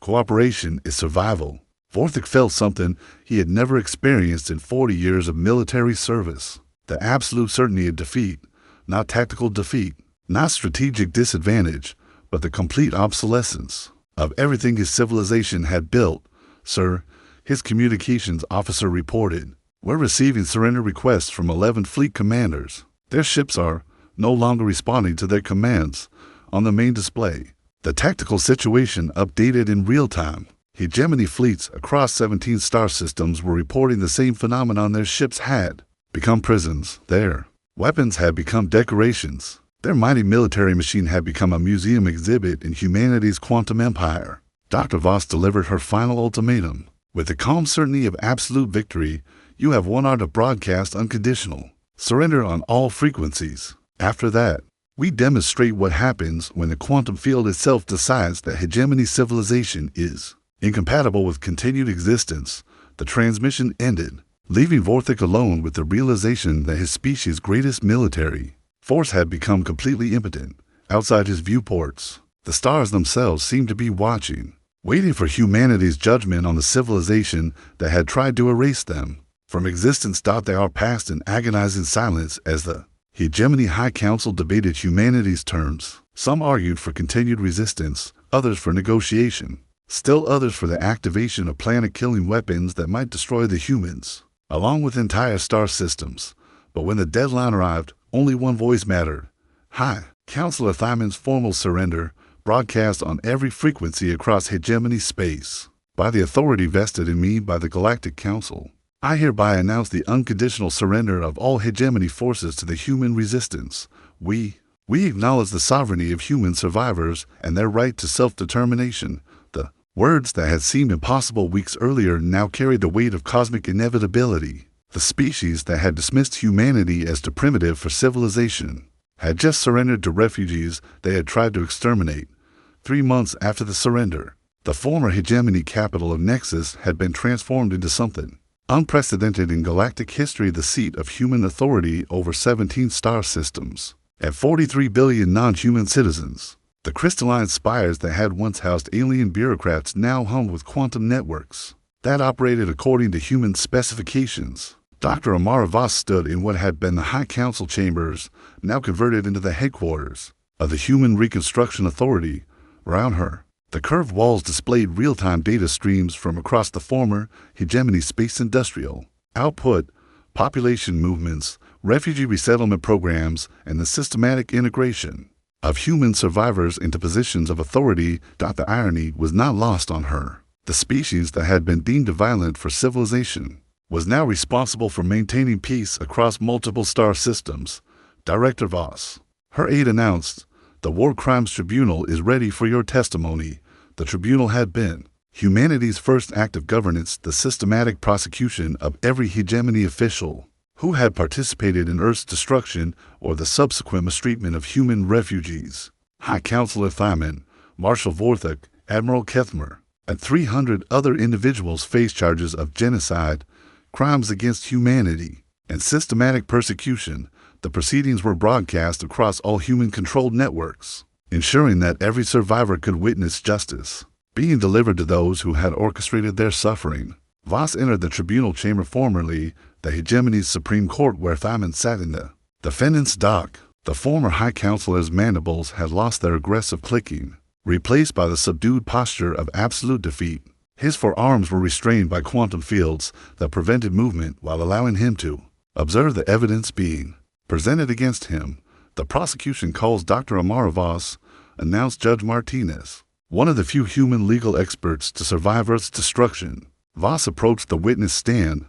Cooperation is survival. Vorthic felt something he had never experienced in 40 years of military service. The absolute certainty of defeat, not tactical defeat, not strategic disadvantage, but the complete obsolescence of everything his civilization had built. Sir, his communications officer reported, we're receiving surrender requests from 11 fleet commanders. Their ships are no longer responding to their commands on the main display. The tactical situation updated in real time. Hegemony fleets across 17 star systems were reporting the same phenomenon. Their ships had become prisons. Their weapons had become decorations. Their mighty military machine had become a museum exhibit in humanity's quantum empire. Dr. Voss delivered her final ultimatum. With the calm certainty of absolute victory, you have won our broadcast unconditional surrender on all frequencies. After that, we demonstrate what happens when the quantum field itself decides that hegemony civilization is incompatible with continued existence. The transmission ended, leaving Vorthik alone with the realization that his species' greatest military force had become completely impotent outside his viewports. The stars themselves seemed to be watching, waiting for humanity's judgment on the civilization that had tried to erase them from existence. They are passed in agonizing silence as the Hegemony High Council debated humanity's terms. Some argued for continued resistance, others for negotiation, still others for the activation of planet-killing weapons that might destroy the humans, along with entire star systems. But when the deadline arrived, only one voice mattered. High Counselor Thymon's formal surrender, broadcast on every frequency across hegemony space. By the authority vested in me by the Galactic Council, I hereby announce the unconditional surrender of all hegemony forces to the human resistance. We acknowledge the sovereignty of human survivors and their right to self-determination. The words that had seemed impossible weeks earlier now carried the weight of cosmic inevitability. The species that had dismissed humanity as too primitive for civilization had just surrendered to refugees they had tried to exterminate. 3 months after the surrender, the former hegemony capital of Nexus had been transformed into something unprecedented in galactic history, the seat of human authority over 17 star systems and 43 billion non-human citizens. The crystalline spires that had once housed alien bureaucrats now hummed with quantum networks that operated according to human specifications. Dr. Amara Voss stood in what had been the High Council chambers, now converted into the headquarters of the Human Reconstruction Authority. Around her, the curved walls displayed real-time data streams from across the former hegemony space industrial output, population movements, refugee resettlement programs, and the systematic integration of human survivors into positions of authority. The irony was not lost on her. The species that had been deemed violent for civilization was now responsible for maintaining peace across multiple star systems. Director Voss, her aide, announced, "The War Crimes Tribunal is ready for your testimony." The tribunal had been humanity's first act of governance, the systematic prosecution of every hegemony official who had participated in Earth's destruction or the subsequent mistreatment of human refugees. High Counselor Thymon, Marshal Vorthik, Admiral Kethmer, and 300 other individuals faced charges of genocide, crimes against humanity, and systematic persecution. The proceedings were broadcast across all human-controlled networks, ensuring that every survivor could witness justice being delivered to those who had orchestrated their suffering. Voss entered the tribunal chamber, formerly the hegemony's Supreme Court, where Thymon sat in the defendant's dock. The former High Counselor's mandibles had lost their aggressive clicking, replaced by the subdued posture of absolute defeat. His forearms were restrained by quantum fields that prevented movement while allowing him to observe the evidence being presented against him. "The prosecution calls Dr. Amara Voss," announced Judge Martinez, one of the few human legal experts to survive Earth's destruction. Voss approached the witness stand,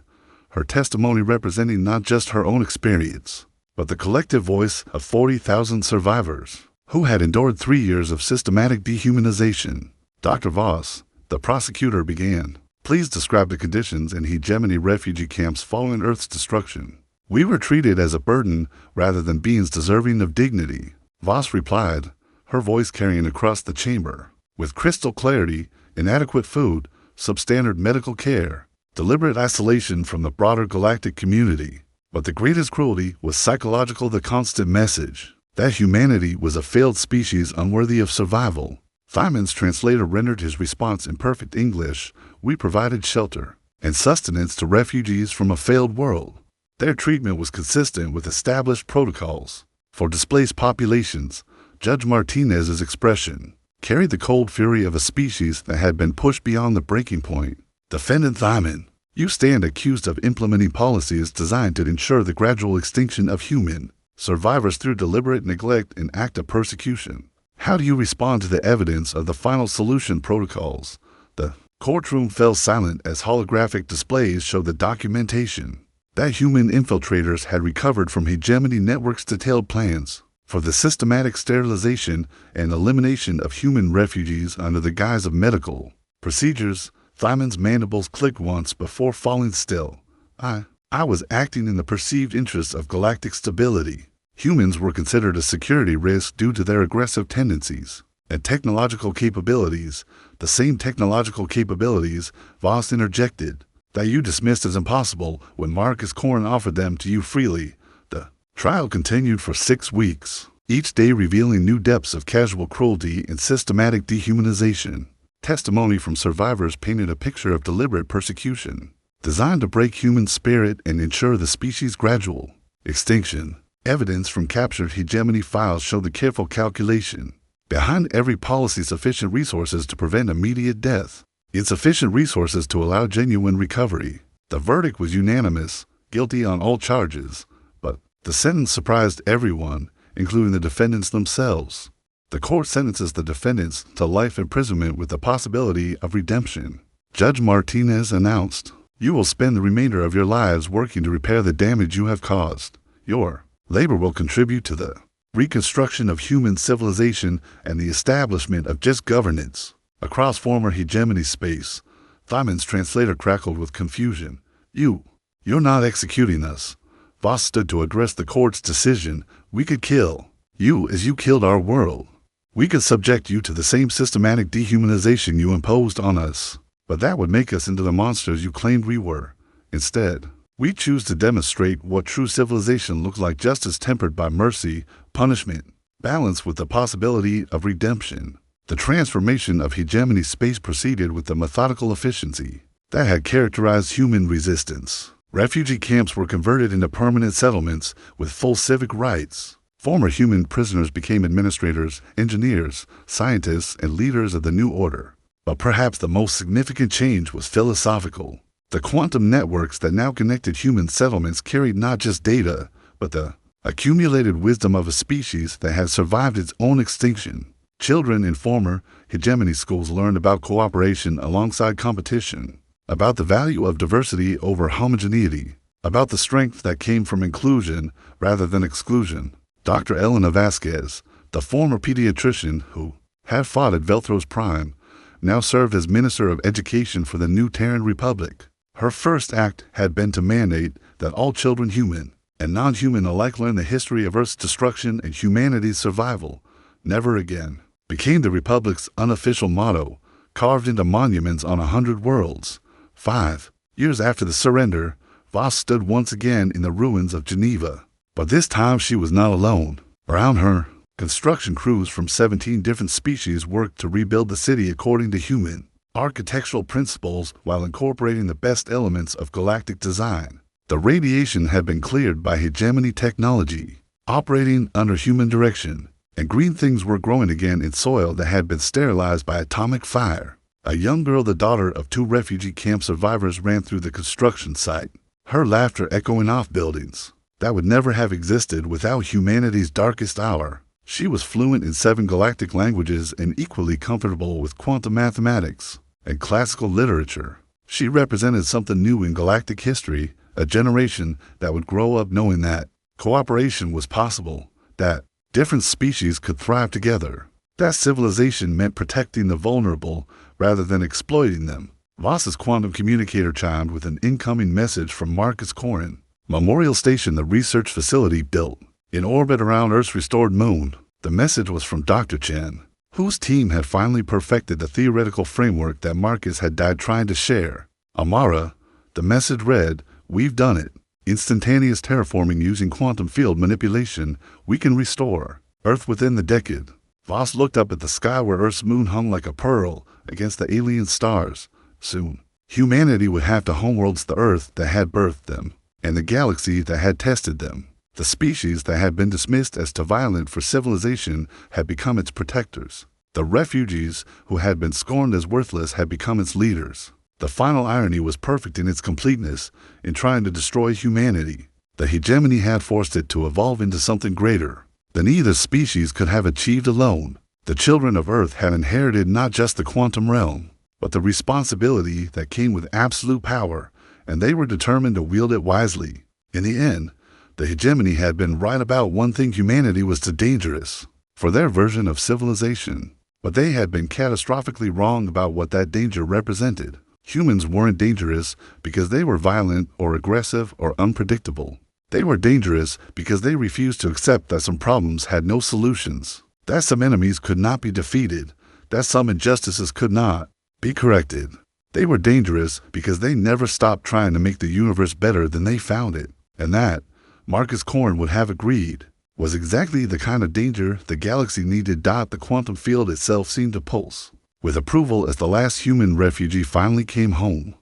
her testimony representing not just her own experience, but the collective voice of 40,000 survivors who had endured 3 years of systematic dehumanization. "Dr. Voss," the prosecutor began, "please describe the conditions in hegemony refugee camps following Earth's destruction." "We were treated as a burden rather than beings deserving of dignity," Voss replied, her voice carrying across the chamber. "With crystal clarity, inadequate food, substandard medical care, deliberate isolation from the broader galactic community. But the greatest cruelty was psychological, the constant message that humanity was a failed species unworthy of survival." Thymon's translator rendered his response in perfect English. "We provided shelter and sustenance to refugees from a failed world. Their treatment was consistent with established protocols for displaced populations." Judge Martinez's expression carried the cold fury of a species that had been pushed beyond the breaking point. "Defendant Thymon, you stand accused of implementing policies designed to ensure the gradual extinction of human survivors through deliberate neglect and active persecution. How do you respond to the evidence of the final solution protocols?" The courtroom fell silent as holographic displays showed the documentation that human infiltrators had recovered from hegemony networks detailed plans for the systematic sterilization and elimination of human refugees under the guise of medical procedures. Thymon's mandibles clicked once before falling still. I was acting in the perceived interests of galactic stability. Humans were considered a security risk due to their aggressive tendencies and technological capabilities, the same technological capabilities Voss interjected, that you dismissed as impossible when Marcus Corn offered them to you freely. The trial continued for 6 weeks, each day revealing new depths of casual cruelty and systematic dehumanization. Testimony from survivors painted a picture of deliberate persecution, designed to break human spirit and ensure the species' gradual extinction. Evidence from captured hegemony files showed the careful calculation behind every policy: sufficient resources to prevent immediate death, insufficient resources to allow genuine recovery. The verdict was unanimous, guilty on all charges, but the sentence surprised everyone, including the defendants themselves. The court sentences the defendants to life imprisonment with the possibility of redemption. Judge Martinez announced, "You will spend the remainder of your lives working to repair the damage you have caused. Your labor will contribute to the reconstruction of human civilization and the establishment of just governance." Across former hegemony space, Thymon's translator crackled with confusion. You're not executing us." Voss stood to address the court's decision. "We could kill you as you killed our world. We could subject you to the same systematic dehumanization you imposed on us, but that would make us into the monsters you claimed we were. Instead, we choose to demonstrate what true civilization looks like: justice tempered by mercy, punishment balanced with the possibility of redemption." The transformation of hegemony space proceeded with the methodical efficiency that had characterized human resistance. Refugee camps were converted into permanent settlements with full civic rights. Former human prisoners became administrators, engineers, scientists, and leaders of the new order. But perhaps the most significant change was philosophical. The quantum networks that now connected human settlements carried not just data, but the accumulated wisdom of a species that had survived its own extinction. Children in former hegemony schools learned about cooperation alongside competition, about the value of diversity over homogeneity, about the strength that came from inclusion rather than exclusion. Dr. Elena Vasquez, the former pediatrician who had fought at Velthro's prime, now served as Minister of Education for the new Terran Republic. Her first act had been to mandate that all children, human and non-human alike, learn the history of Earth's destruction and humanity's survival. "Never again" became the Republic's unofficial motto, carved into monuments on 100 worlds. 5 years after the surrender, Voss stood once again in the ruins of Geneva. But this time she was not alone. Around her, construction crews from 17 different species worked to rebuild the city according to human architectural principles while incorporating the best elements of galactic design. The radiation had been cleared by hegemony technology, operating under human direction, and green things were growing again in soil that had been sterilized by atomic fire. A young girl, the daughter of 2 refugee camp survivors, ran through the construction site, her laughter echoing off buildings that would never have existed without humanity's darkest hour. She was fluent in 7 galactic languages and equally comfortable with quantum mathematics and classical literature. She represented something new in galactic history, a generation that would grow up knowing that cooperation was possible, that different species could thrive together, that civilization meant protecting the vulnerable rather than exploiting them. Voss's quantum communicator chimed with an incoming message from Marcus Corrin. Memorial Station, the research facility built in orbit around Earth's restored moon. The message was from Dr. Chen, whose team had finally perfected the theoretical framework that Marcus had died trying to share. "Amara," the message read, "we've done it. Instantaneous terraforming using quantum field manipulation. We can restore Earth within the decade." Voss looked up at the sky where Earth's moon hung like a pearl against the alien stars. Soon, humanity would have the homeworlds, the Earth that had birthed them, and the galaxy that had tested them. The species that had been dismissed as too violent for civilization had become its protectors. The refugees who had been scorned as worthless had become its leaders. The final irony was perfect in its completeness. In trying to destroy humanity, the hegemony had forced it to evolve into something greater than either species could have achieved alone. The children of Earth had inherited not just the quantum realm, but the responsibility that came with absolute power, and they were determined to wield it wisely. In the end, the hegemony had been right about one thing: humanity was too dangerous for their version of civilization. But they had been catastrophically wrong about what that danger represented. Humans weren't dangerous because they were violent or aggressive or unpredictable. They were dangerous because they refused to accept that some problems had no solutions, that some enemies could not be defeated, that some injustices could not be corrected. They were dangerous because they never stopped trying to make the universe better than they found it. And that, Marcus Korn would have agreed, was exactly the kind of danger the galaxy needed. The quantum field itself seemed to pulse with approval as the last human refugee finally came home.